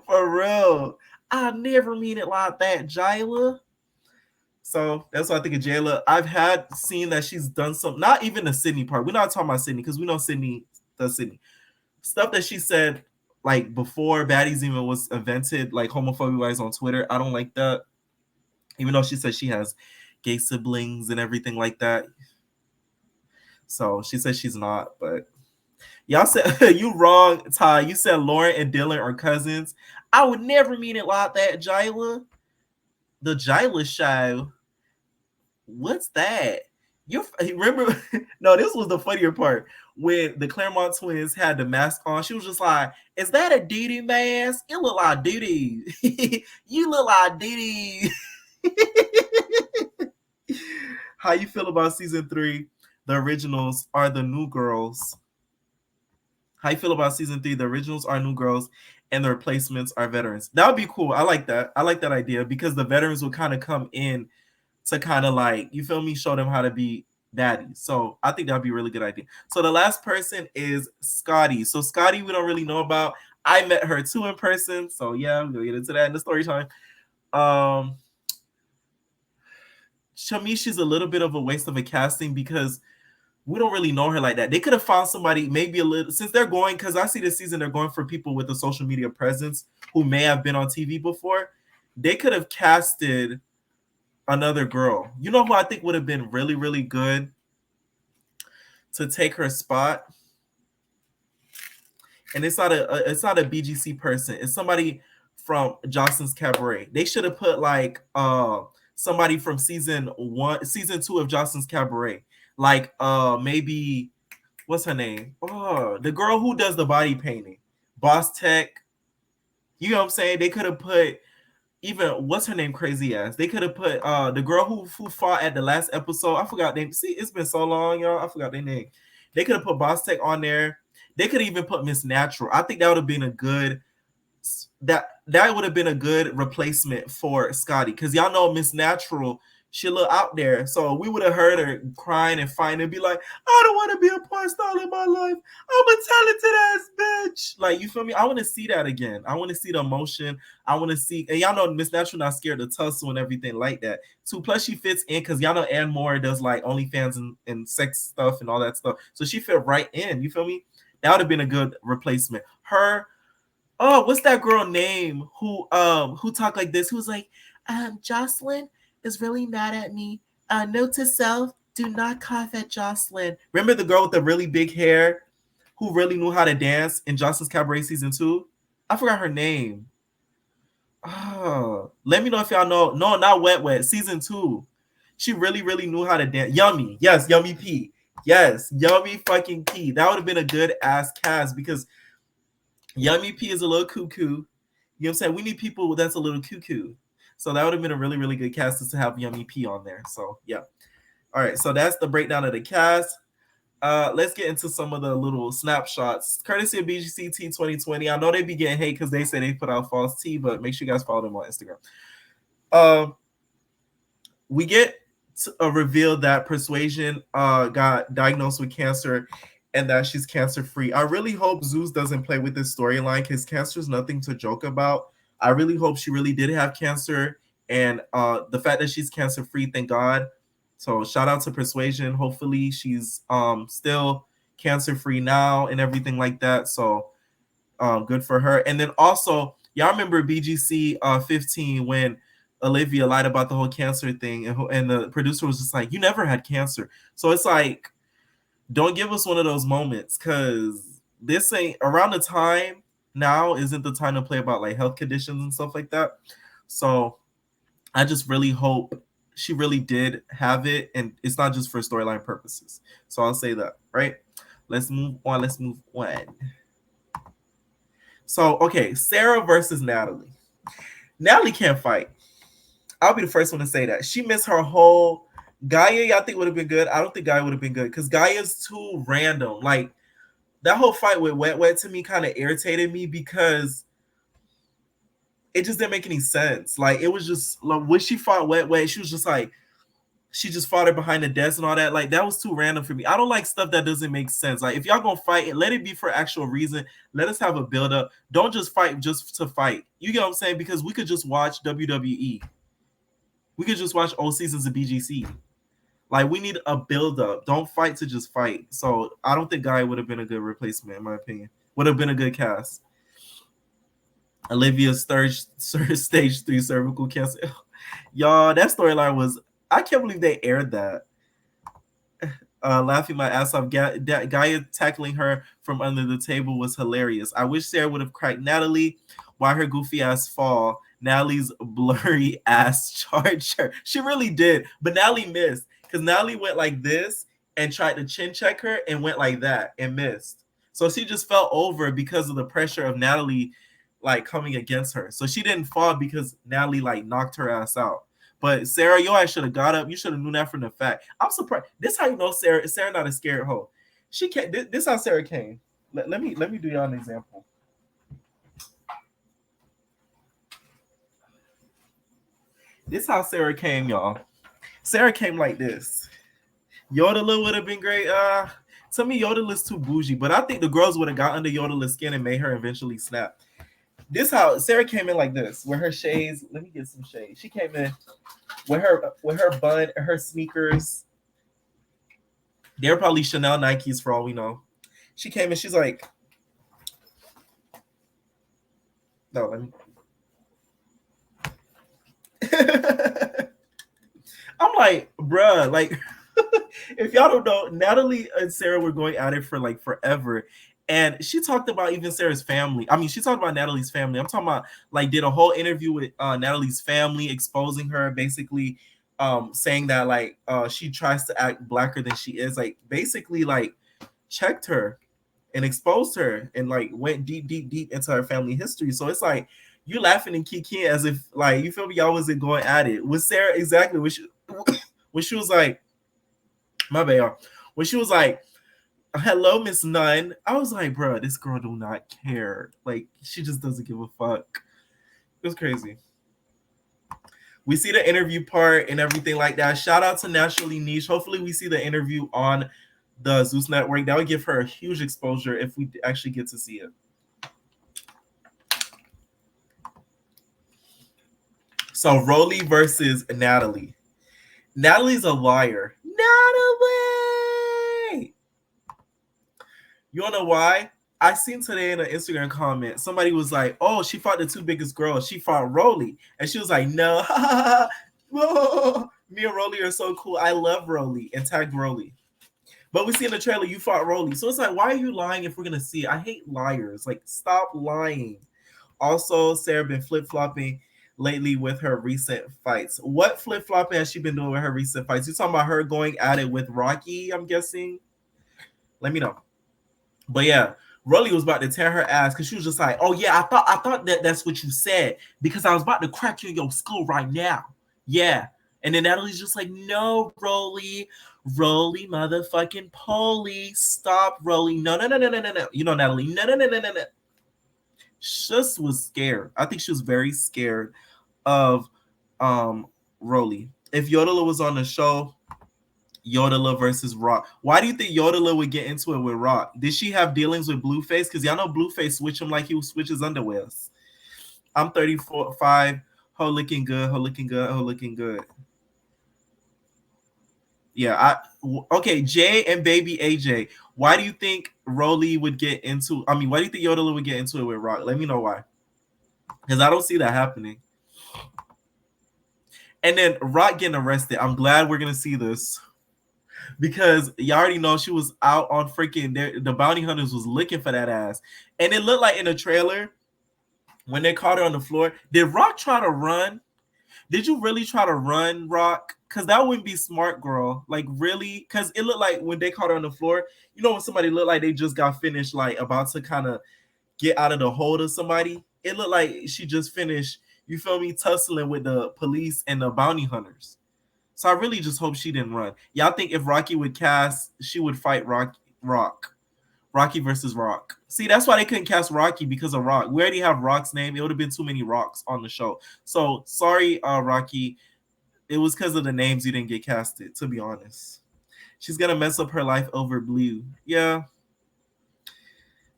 For real. I never mean it like that, Jayla. So that's what I think of Jayla. I've seen that she's done some, not even the Sydney part. We're not talking about Sydney because we know Sydney does Sydney. Stuff that she said like before Baddies even was invented, like homophobia wise on Twitter. I don't like that. Even though she says she has gay siblings and everything like that. So she says she's not, but y'all said you wrong, Ty. You said Lauren and Dylan are cousins. I would never mean it like that, Jayla. The Jayla show. What's that? You remember? No, this was the funnier part when the Claremont twins had the mask on. She was just like, "Is that a doo-doo mask? It look like doo-doo. You look like doo-doo." How you feel about season 3? The originals are the new girls. How you feel about season 3? The originals are new girls, and the replacements are veterans. That would be cool. I like that. I like that idea because the veterans will kind of come in to kind of like, you feel me, show them how to be baddies. So I think that would be a really good idea. So the last person is Scotty. So Scotty, we don't really know about. I met her too in person. So yeah, we'll get into that in the story time. Shamishi's a little bit of a waste of a casting because we don't really know her like that. They could have found somebody maybe a little, since they're going, because I see this season they're going for people with a social media presence who may have been on TV before. They could have casted another girl. You know who I think would have been really, really good to take her spot? And it's not a BGC person. It's somebody from Jocelyn's Cabaret. They should have put like somebody from season 2 of Jocelyn's Cabaret. Like maybe what's her name? Oh, the girl who does the body painting. Boss Tech. You know what I'm saying? They could have put even what's her name crazy ass. They could have put the girl who fought at the last episode. I forgot name. See, it's been so long, y'all. I forgot their name. They could have put Boss Tech on there. They could even put Miss Natural. I think that would have been a good that would have been a good replacement for Scotty. Because y'all know Miss Natural, she look out there. So we would have heard her crying and fighting and be like, I don't want to be a porn star in my life. I'm a talented ass bitch. Like, you feel me? I want to see that again. I want to see the emotion. I want to see, and y'all know Miss Natural not scared to tussle and everything like that. Too, plus she fits in because y'all know Ann Moore does like OnlyFans and sex stuff and all that stuff. So she fit right in. You feel me? That would have been a good replacement. Her, oh, what's that girl name who talked like this? Who's like, Jocelyn is really mad at me. Note to self, do not cough at Jocelyn. Remember the girl with the really big hair who really knew how to dance in Jocelyn's Cabaret season 2? I forgot her name. Oh, let me know if y'all know. No, not Wet Wet. Season 2. She really, really knew how to dance. Yummy. Yes, Yummy P. Yes, Yummy fucking P. That would have been a good ass cast because Yummy P is a little cuckoo. You know what I'm saying? We need people that's a little cuckoo. So that would have been a really, really good cast to have Yummy P on there. So yeah. All right. So that's the breakdown of the cast. Let's get into some of the little snapshots. Courtesy of BGC T 2020. I know they be getting hate because they say they put out false tea, but make sure you guys follow them on Instagram. We get a reveal that Persuasion got diagnosed with cancer and that she's cancer free. I really hope Zeus doesn't play with this storyline because cancer is nothing to joke about. I really hope she really did have cancer, and the fact that she's cancer free, thank God. So shout out to Persuasion. Hopefully she's still cancer free now and everything like that. So good for her. And then also, y'all remember BGC 15 when Olivia lied about the whole cancer thing, and the producer was just like, "You never had cancer." So it's like, don't give us one of those moments, because this ain't around the time now. Isn't the time to play about like health conditions and stuff like that. So I just really hope she really did have it, and it's not just for storyline purposes. So I'll say that, right? Let's move on. So, okay, Sarah versus Natalie. Natalie can't fight. I'll be the first one to say that. She missed her whole Gaia. Y'all think would have been good? I don't think Gaia would have been good because Gaia's too random. Like, that whole fight with Wet Wet to me kind of irritated me because it just didn't make any sense. Like, it was just like when she fought Wet Wet, she was just like, she just fought her behind the desk and all that. Like, that was too random for me. I don't like stuff that doesn't make sense. Like, if y'all gonna fight, let it be for actual reason. Let us have a build up. Don't just fight just to fight. You get what I'm saying? Because we could just watch WWE. We could just watch old seasons of BGC. Like, we need a build up. Don't fight to just fight. So I don't think Guy would have been a good replacement, in my opinion. Would have been a good cast. Olivia's third stage 3 cervical cancer. Y'all, that storyline was, I can't believe they aired that. Laughing my ass off. Gaia tackling her from under the table was hilarious. I wish Sarah would have cracked Natalie. Why her goofy ass fall? Natalie's blurry ass charged her. She really did, but Natalie missed because Natalie went like this and tried to chin check her and went like that and missed. So she just fell over because of the pressure of Natalie like coming against her. So she didn't fall because Natalie like knocked her ass out. But Sarah, your ass should have got up. You should have known that from the fact. I'm surprised. This how you know Sarah not a scared hoe. She can't. This how Sarah came. Let me do y'all an example. This how Sarah came, y'all. Sarah came like this. Yodela would have been great. To me, Yodela's too bougie, but I think the girls would have got under Yodela's skin and made her eventually snap. This how Sarah came in like this, with her shades. Let me get some shades. She came in with her bun, her sneakers. They're probably Chanel Nikes for all we know. She came in, she's like, no, let me. I'm like, bruh, like, if y'all don't know, Natalie and Sarah were going at it for like forever. And she talked about even Sarah's family. I mean, she talked about Natalie's family. I'm talking about like did a whole interview with Natalie's family, exposing her, basically saying that like she tries to act blacker than she is. Like basically like checked her and exposed her and like went deep into her family history. So it's like you laughing and kicking as if like you feel me, y'all wasn't going at it. With Sarah, exactly when she was like, my bad, y'all. When she was like, hello, Miss Nunn. I was like, bro, this girl do not care. Like, she just doesn't give a fuck. It was crazy. We see the interview part and everything like that. Shout out to Naturally Niche. Hopefully we see the interview on the Zeus Network. That would give her a huge exposure if we actually get to see it. So, Rolly versus Natalie. Natalie's a liar. Natalie! You don't know why? I seen today in an Instagram comment, somebody was like, oh, she fought the two biggest girls. She fought Rolly. And she was like, no. Me and Rolly are so cool. I love Rolly and tagged Rolly. But we see in the trailer, you fought Rolly. So it's like, why are you lying if we're going to see it? I hate liars. Like, stop lying. Also, Sarah been flip-flopping lately with her recent fights. What flip-flopping has she been doing with her recent fights? You talking about her going at it with Rocky, I'm guessing? Let me know. But yeah, Rolly was about to tear her ass because she was just like, oh yeah, I thought that's what you said because I was about to crack you in your skull right now. Yeah. And then Natalie's just like, no, Rolly, motherfucking Polly, stop, Rolly. No. You know, Natalie, no. Just was scared. I think she was very scared of Rolly. If Yodeler was on the show, Yodeler versus Rock. Why do you think Yodeler would get into it with Rock? Did she have dealings with Blueface? Because y'all know Blueface switch him like he switches underwears. I'm 34, 5, ho looking good, ho looking good, ho looking good. Yeah, okay, Jay and baby AJ. Why do you think Rolly would get into? I mean, why do you think Yodeler would get into it with Rock? Let me know why. Because I don't see that happening. And then Rock getting arrested. I'm glad we're gonna see this because you already know she was out on freaking. The bounty hunters was looking for that ass, and it looked like in the trailer when they caught her on the floor. Did Rock try to run? Did you really try to run, Rock? Because that wouldn't be smart, girl. Like, really? Because it looked like when they caught her on the floor, you know, when somebody looked like they just got finished, like, about to kind of get out of the hold of somebody, it looked like she just finished, you feel me, tussling with the police and the bounty hunters. So I really just hope she didn't run. Y'all think if Rocky would cast, she would fight Rock. Rocky versus Rock. See, that's why they couldn't cast Rocky, because of Rock. We already have Rock's name. It would have been too many Rocks on the show. So sorry, Rocky. It was because of the names you didn't get casted, to be honest. She's gonna mess up her life over Blue. Yeah.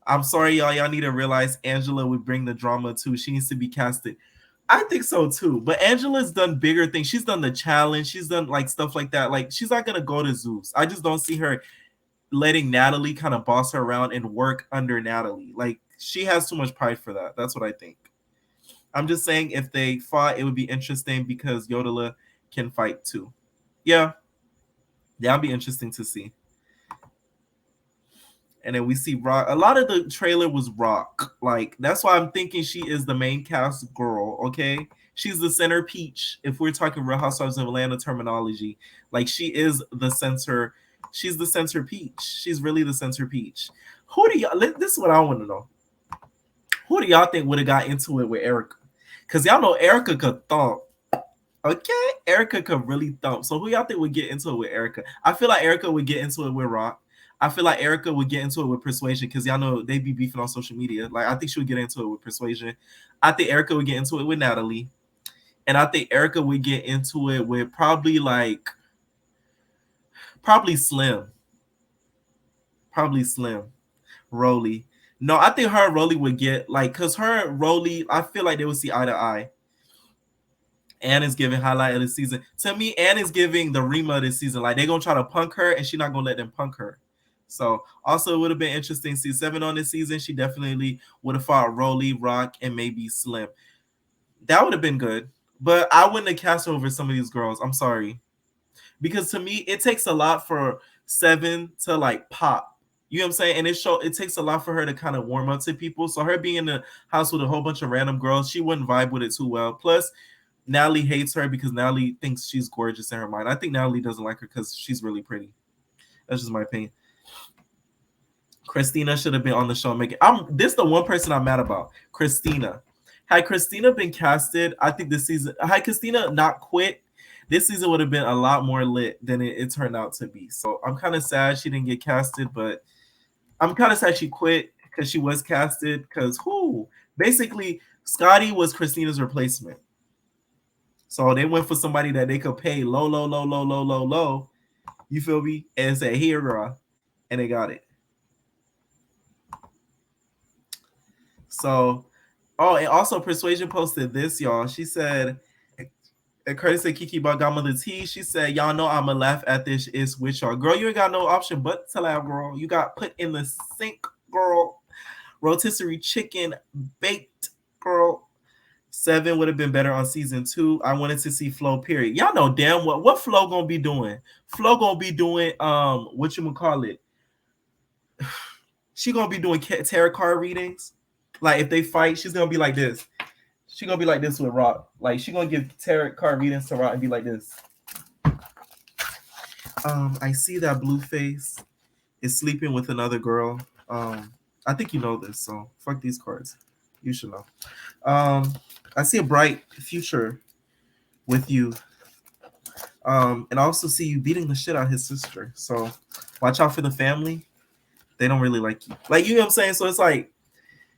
I'm sorry, y'all. Y'all need to realize Angela would bring the drama too. She needs to be casted. I think so too. But Angela's done bigger things. She's done the challenge. She's done like stuff like that. Like, she's not gonna go to Zeus. I just don't see her letting Natalie kind of boss her around and work under Natalie. Like, she has too much pride for that. That's what I think. I'm just saying if they fought, it would be interesting because Yodeler can fight too. Yeah. That'll be interesting to see. And then we see Rock. A lot of the trailer was Rock. Like, that's why I'm thinking she is the main cast girl, okay? She's the center peach. If we're talking Real Housewives of Atlanta terminology, like, she is the center. She's the center peach. She's really the center peach. Who do y'all? This is what I want to know. Who do y'all think would have got into it with Erica? Because y'all know Erica could thump. Okay, Erica could really thump. So who y'all think would get into it with Erica? I feel like Erica would get into it with Rock. I feel like Erica would get into it with Persuasion because y'all know they be beefing on social media. Like, I think she would get into it with Persuasion. I think Erica would get into it with Natalie. And I think Erica would get into it with probably Slim. Probably Slim. Rolly. No, I think her and Rolly would get, like, because her and Rolly, I feel like they would see eye to eye. Ann is giving highlight of the season. To me, Ann is giving the Rima of the season. Like, they're going to try to punk her, and she's not going to let them punk her. So, also, it would have been interesting to see 7 on this season. She definitely would have fought Rolly, Rock, and maybe Slim. That would have been good. But I wouldn't have cast her over some of these girls. I'm sorry. Because to me, it takes a lot for 7 to, like, pop. You know what I'm saying? And it takes a lot for her to kind of warm up to people. So her being in the house with a whole bunch of random girls, she wouldn't vibe with it too well. Plus, Natalie hates her because Natalie thinks she's gorgeous in her mind. I think Natalie doesn't like her because she's really pretty. That's just my opinion. Christina should have been on the show. This is the one person I'm mad about. Christina. Had Christina been casted, I think this season, had Christina not quit, this season would have been a lot more lit than it turned out to be. So I'm kind of sad she didn't get casted, but I'm kind of sad she quit because she was casted. Because basically, Scotty was Christina's replacement. So they went for somebody that they could pay low. You feel me? And say, here, girl. And they got it. So, and also Persuasion posted this, y'all. She said, and Curtis said, Kiki bought Godmother tea. She said, y'all know I'ma laugh at this. It's with y'all. Girl, you ain't got no option but to laugh, girl. You got put in the sink, girl. Rotisserie chicken baked, girl. 7 would have been better on season 2. I wanted to see Flo, period. Y'all know damn what Flo gonna be doing. Flo gonna be doing whatchamacallit. She gonna be doing tarot card readings. Like, if they fight, she's gonna be like this. She gonna be like this with Rock. Like, she gonna give tarot card readings to Rock and be like this. I see that Blueface is sleeping with another girl. I think you know this, so fuck these cards. You should know. I see a bright future with you. And I also see you beating the shit out of his sister. So watch out for the family. They don't really like you. Like, you know what I'm saying? So it's like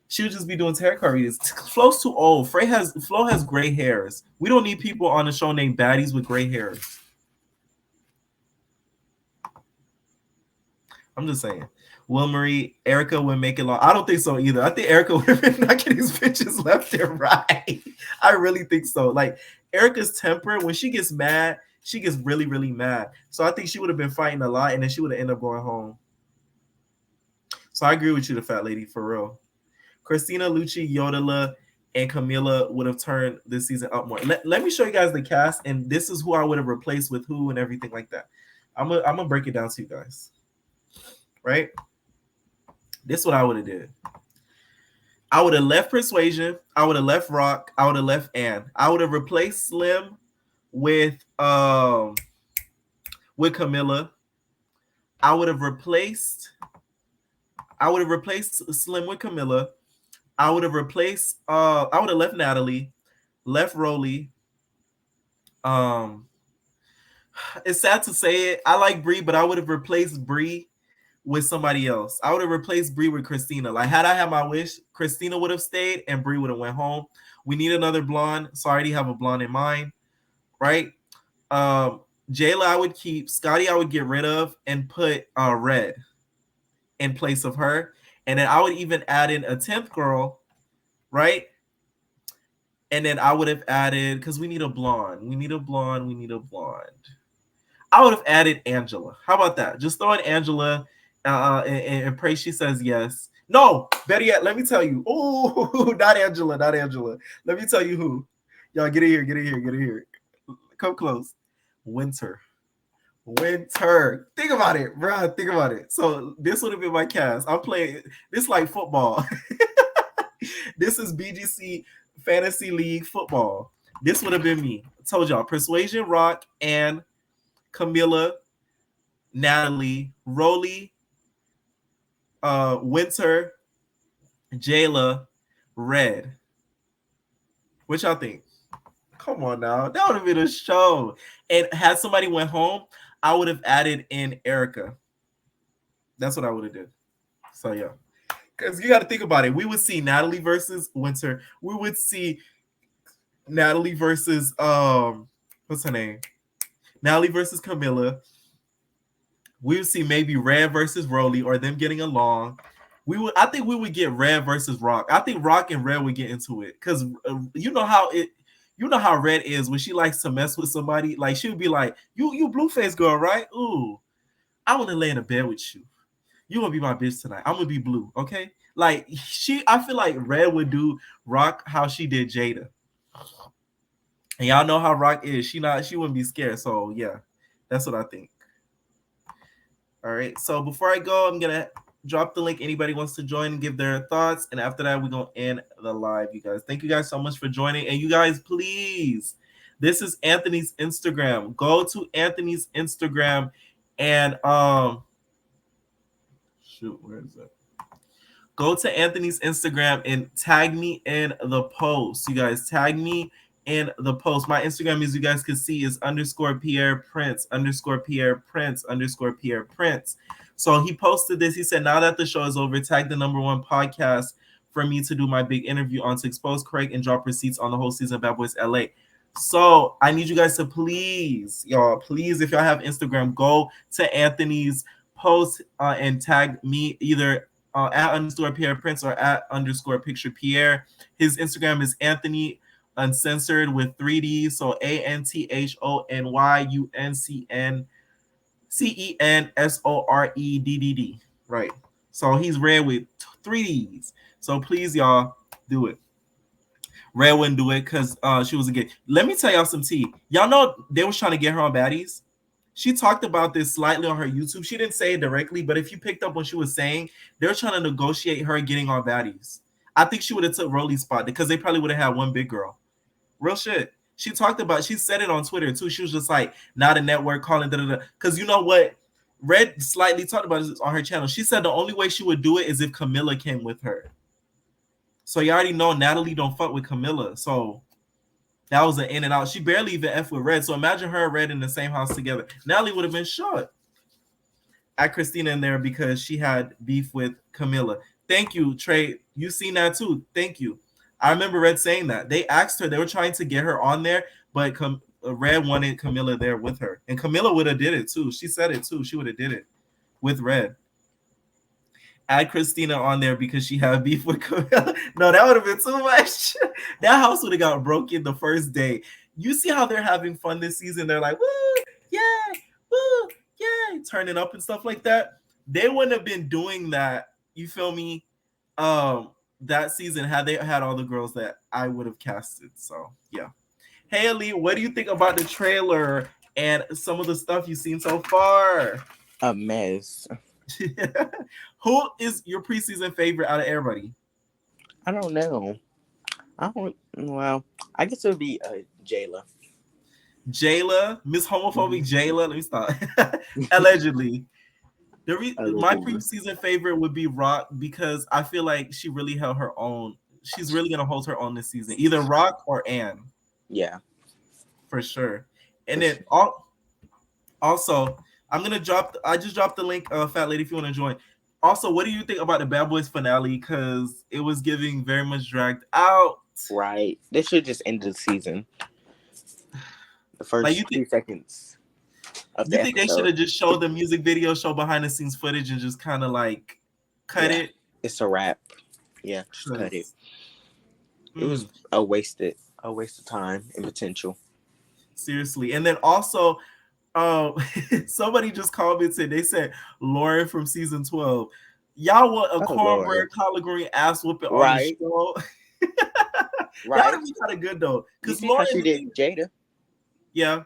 she would just be doing tarot card readings. Flo's too old. Flo has gray hairs. We don't need people on the show named Baddies with gray hairs. I'm just saying. Will Marie, Erica would make it long. I don't think so either. I think Erica would have been knocking these bitches left and right. I really think so. Like, Erica's temper, when she gets mad, she gets really, really mad. So I think she would have been fighting a lot, and then she would have ended up going home. So I agree with you, the fat lady, for real. Christina, Lucci, Yodela, and Camila would have turned this season up more. Let me show you guys the cast, and this is who I would have replaced with who and everything like that. I'm gonna break it down to you guys. Right? This is what I would have did. I would have left Persuasion. I would have left Rock. I would have left Ann. I would have replaced Slim with Camilla. I would have replaced Slim with Camilla. I would have replaced I would have left Natalie, left Rolly. It's sad to say it. I like Bree, but I would have replaced Bree with somebody else. I would have replaced Bree with Christina. Like, had I had my wish, Christina would have stayed and Bree would have went home. We need another blonde, so I already have a blonde in mind, right? Jayla I would keep. Scotty I would get rid of and put Red in place of her. And then I would even add in a 10th girl, right? And then I would have added, because we need a blonde. We need a blonde. I would have added Angela. How about that? Just throw in Angela and pray she says yes. No, better yet, let me tell you. Oh, not Angela. Let me tell you who. Y'all get in here. Come close. Winter. Think about it, bro. Think about it. So this would have been my cast. I'm playing this like football. This is BGC Fantasy League football. This would have been me. I told y'all. Persuasion, Rock, and Camilla, Natalie, Rolly, Winter, Jayla, Red. What y'all think? Come on now. That would have been a show. And had somebody went home, I would have added in Erica. That's what I would have did. So yeah. Because you got to think about it. We would see Natalie versus Winter. We would see Natalie versus what's her name? Natalie versus Camilla. We would see maybe Red versus Rolly, or them getting along. I think we would get Red versus Rock. I think Rock and Red would get into it, because you know how Red is when she likes to mess with somebody. Like, she would be like, "You Blueface girl, right? Ooh, I want to lay in a bed with you. You gonna be my bitch tonight. I'm gonna be Blue, okay?" Like, I feel like Red would do Rock how she did Jada. And y'all know how Rock is. She wouldn't be scared. So yeah, that's what I think. All right. So before I go, I'm gonna drop the link. Anybody wants to join and give their thoughts. And after that, we're gonna end the live, you guys. Thank you guys so much for joining. And you guys, please, this is Anthony's Instagram. Go to Anthony's Instagram and shoot, where is it? Go to Anthony's Instagram and tag me in the post. You guys, tag me in the post. My Instagram, as you guys can see, is _Pierre Prince _Pierre Prince. So he posted this. He said, now that the show is over, tag the #1 podcast for me to do my big interview on, to expose Craig and drop receipts on the whole season of Bad Boys LA. So I need you guys to please, y'all, please, if y'all have Instagram, go to Anthony's post and tag me either at _Pierre Prince or at _Picture Pierre. His Instagram is Anthony Uncensored with 3 Ds. So ANTHONYUNCENCENSOREDDD. Right. So he's Red with 3 Ds. So please, y'all, do it. Red wouldn't do it because she was a gay. Let me tell y'all some tea. Y'all know they was trying to get her on Baddies. She talked about this slightly on her YouTube. She didn't say it directly, but if you picked up what she was saying, they were trying to negotiate her getting on Baddies. I think she would have took Rolly's spot because they probably would have had one big girl. Real shit. She said it on Twitter too. She was just like, not a network calling, because you know what? Red slightly talked about this on her channel. She said the only way she would do it is if Camilla came with her. So you already know Natalie don't fuck with Camilla. So That was an in and out. She barely even F with Red. So imagine her and Red in the same house together. Natalie would have been short at Christina in there because she had beef with Camilla. Thank you, Trey. You seen that too. Thank you. I remember Red saying that. They asked her, they were trying to get her on there, but Red wanted Camilla there with her. And Camilla would have did it too. She said it too. She would have did it with Red. Add Christina on there because she had beef with Camilla. No, that would have been too much. That house would have got broken the first day. You see how they're having fun this season? They're like, woo, yeah, woo, yeah, turning up and stuff like that. They wouldn't have been doing that. You feel me? That season had they had all the girls that I would have casted. So yeah. Hey Ali, what do you think about the trailer and some of the stuff you've seen so far? A mess. Who is your preseason favorite out of everybody? I don't know. Well, I guess it would be Jayla. Jayla, Miss Homophobic Jayla. Let me stop. Allegedly. My preseason favorite would be Rock because I feel like she really held her own. She's really gonna hold her own this season. Either Rock or Ann. Yeah. For sure. And then also, I'm gonna I just dropped the link, Fat Lady, if you want to join. Also, what do you think about the Bad Boys finale? Because it was giving very much dragged out. Right. They should just end the season. The first 2 seconds. You think they should have just showed the music video, show behind the scenes footage, and just kind of like cut it? It's a wrap. Yeah, just cut it. It was a waste of time and potential. Seriously. And then also, somebody just commented, they said Lauren from season 12. Y'all want a cornbread collard green ass whooping on the show? Right. That would be kind of good though. Because Lauren, she did Jada. Yeah.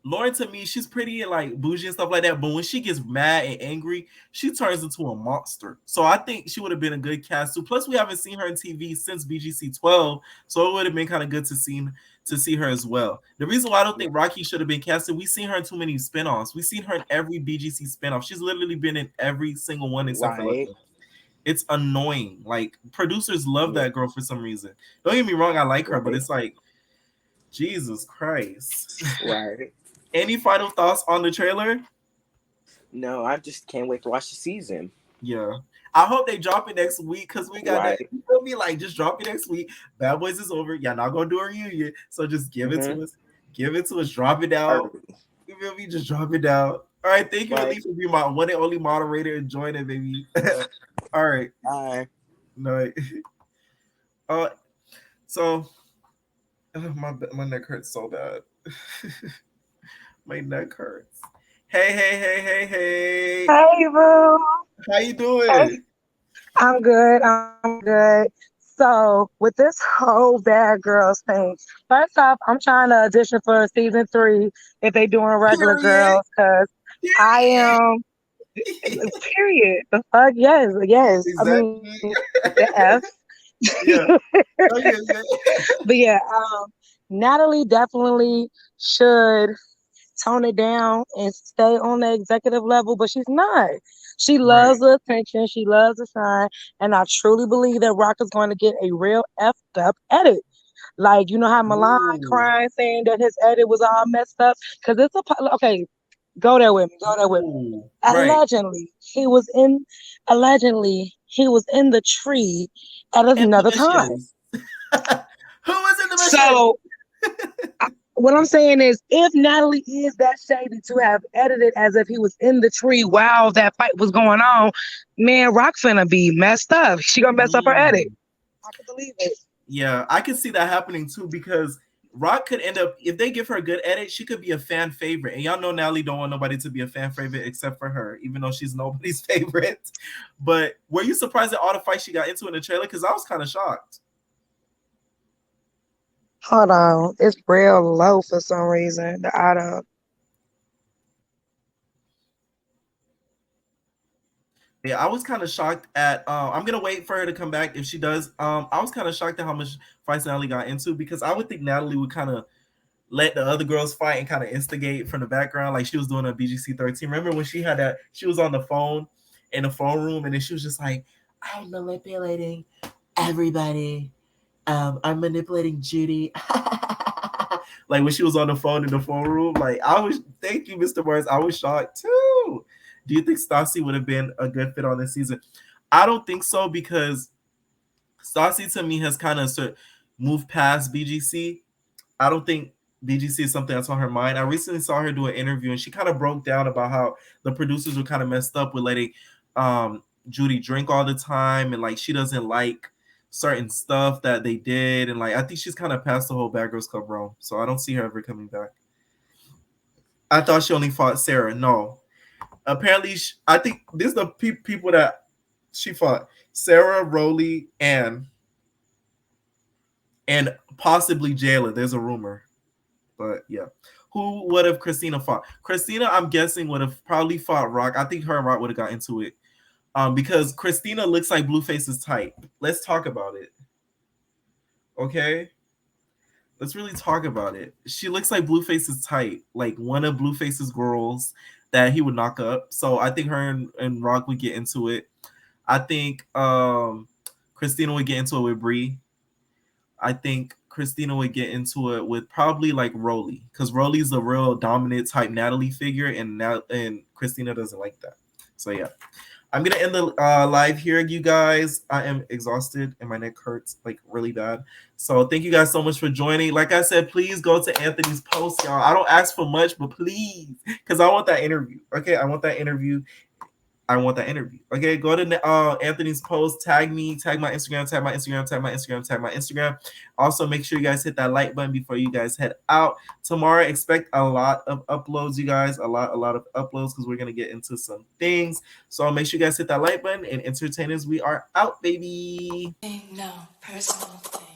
Lauren, to me, she's pretty and like bougie and stuff like that, but when she gets mad and angry, she turns into a monster. So I think she would have been a good cast too. Plus, we haven't seen her in TV since BGC 12, so it would have been kind of good to see her as well. The reason why I don't think Rocky should have been casted, we've seen her in too many spinoffs. We've seen her in every BGC spinoff. She's literally been in every single one except for Lucky. It's annoying. Like producers love that girl for some reason. Don't get me wrong, I like her, but it's like, Jesus Christ. Right. Any final thoughts on the trailer? No, I just can't wait to watch the season. Yeah. I hope they drop it next week because we got that. You feel me? Like, just drop it next week. Bad Boys is over. Y'all not going to do a reunion. So just give it to us. Give it to us. Drop it down. You feel me? Just drop it down. All right. Thank you, Ali, for being my one and only moderator and joining, baby. All right. Bye. No. So, my neck hurts so bad. My neck hurts. Hey. Hey, boo. How you doing? Hey. I'm good. So, with this whole Bad Girls thing, first off, I'm trying to audition for season 3 if they doing regular girls, because I am. Period. The fuck? Yes. Exactly. I mean, the F. Yeah. But yeah, Natalie definitely should tone it down and stay on the executive level, but she's not. She loves the attention. She loves the shine. And I truly believe that Rock is going to get a real effed up edit. Like, you know how Milan crying saying that his edit was all messed up? Because it's okay, go there with me. Allegedly, he was in the tree at another time. Who was in the mission? So what I'm saying is, if Natalie is that shady to have edited as if he was in the tree while that fight was going on, man, Rock finna be messed up. She gonna mess up her edit. I can believe it. Yeah, I can see that happening too, because Rock could end up, if they give her a good edit, she could be a fan favorite. And y'all know Natalie don't want nobody to be a fan favorite except for her, even though she's nobody's favorite. But were you surprised at all the fights she got into in the trailer? Because I was kind of shocked. Hold on. It's real low for some reason. The auto. Yeah, I was kind of shocked at I'm gonna wait for her to come back if she does. I was kind of shocked at how much fights Natalie got into, because I would think Natalie would kind of let the other girls fight and kind of instigate from the background, like she was doing a BGC 13. Remember when she had that, she was on the phone in the phone room, and then she was just like, I'm manipulating everybody. I'm manipulating Judy. Like when she was on the phone in the phone room, like I was, thank you, Mr. Morris. I was shocked too. Do you think Stassi would have been a good fit on this season? I don't think so because Stassi to me has kind of moved past BGC. I don't think BGC is something that's on her mind. I recently saw her do an interview and she kind of broke down about how the producers were kind of messed up with letting Judy drink all the time, and like she doesn't like certain stuff that they did, and like I think she's kind of past the whole Bad Girls Club realm, so I don't see her ever coming back. I thought she only fought Sarah. No, apparently I think this is the people that she fought: Sarah, Rolly, and possibly Jayla. There's a rumor, but yeah. Who would have Christina fought? Christina, I'm guessing, would have probably fought Rock. I think her and Rock would have got into it. Because Christina looks like Blueface's type. Let's talk about it. Okay? Let's really talk about it. She looks like Blueface's type, like one of Blueface's girls that he would knock up. So I think her and Rock would get into it. I think Christina would get into it with Bree. I think Christina would get into it with probably like Rolly, because Rolly's a real dominant type Natalie figure, and Christina doesn't like that. So yeah. I'm gonna end the live here, you guys. I am exhausted and my neck hurts like really bad. So thank you guys so much for joining. Like I said, please go to Anthony's post, y'all. I don't ask for much, but please, because I want that interview. Okay, I want that interview. Okay, go to Anthony's post, tag me, tag my Instagram, tag my Instagram, tag my Instagram, tag my Instagram. Also, make sure you guys hit that like button before you guys head out. Tomorrow, expect a lot of uploads, you guys. A lot of uploads, because we're going to get into some things. So make sure you guys hit that like button, and entertainers, we are out, baby. No personal thing.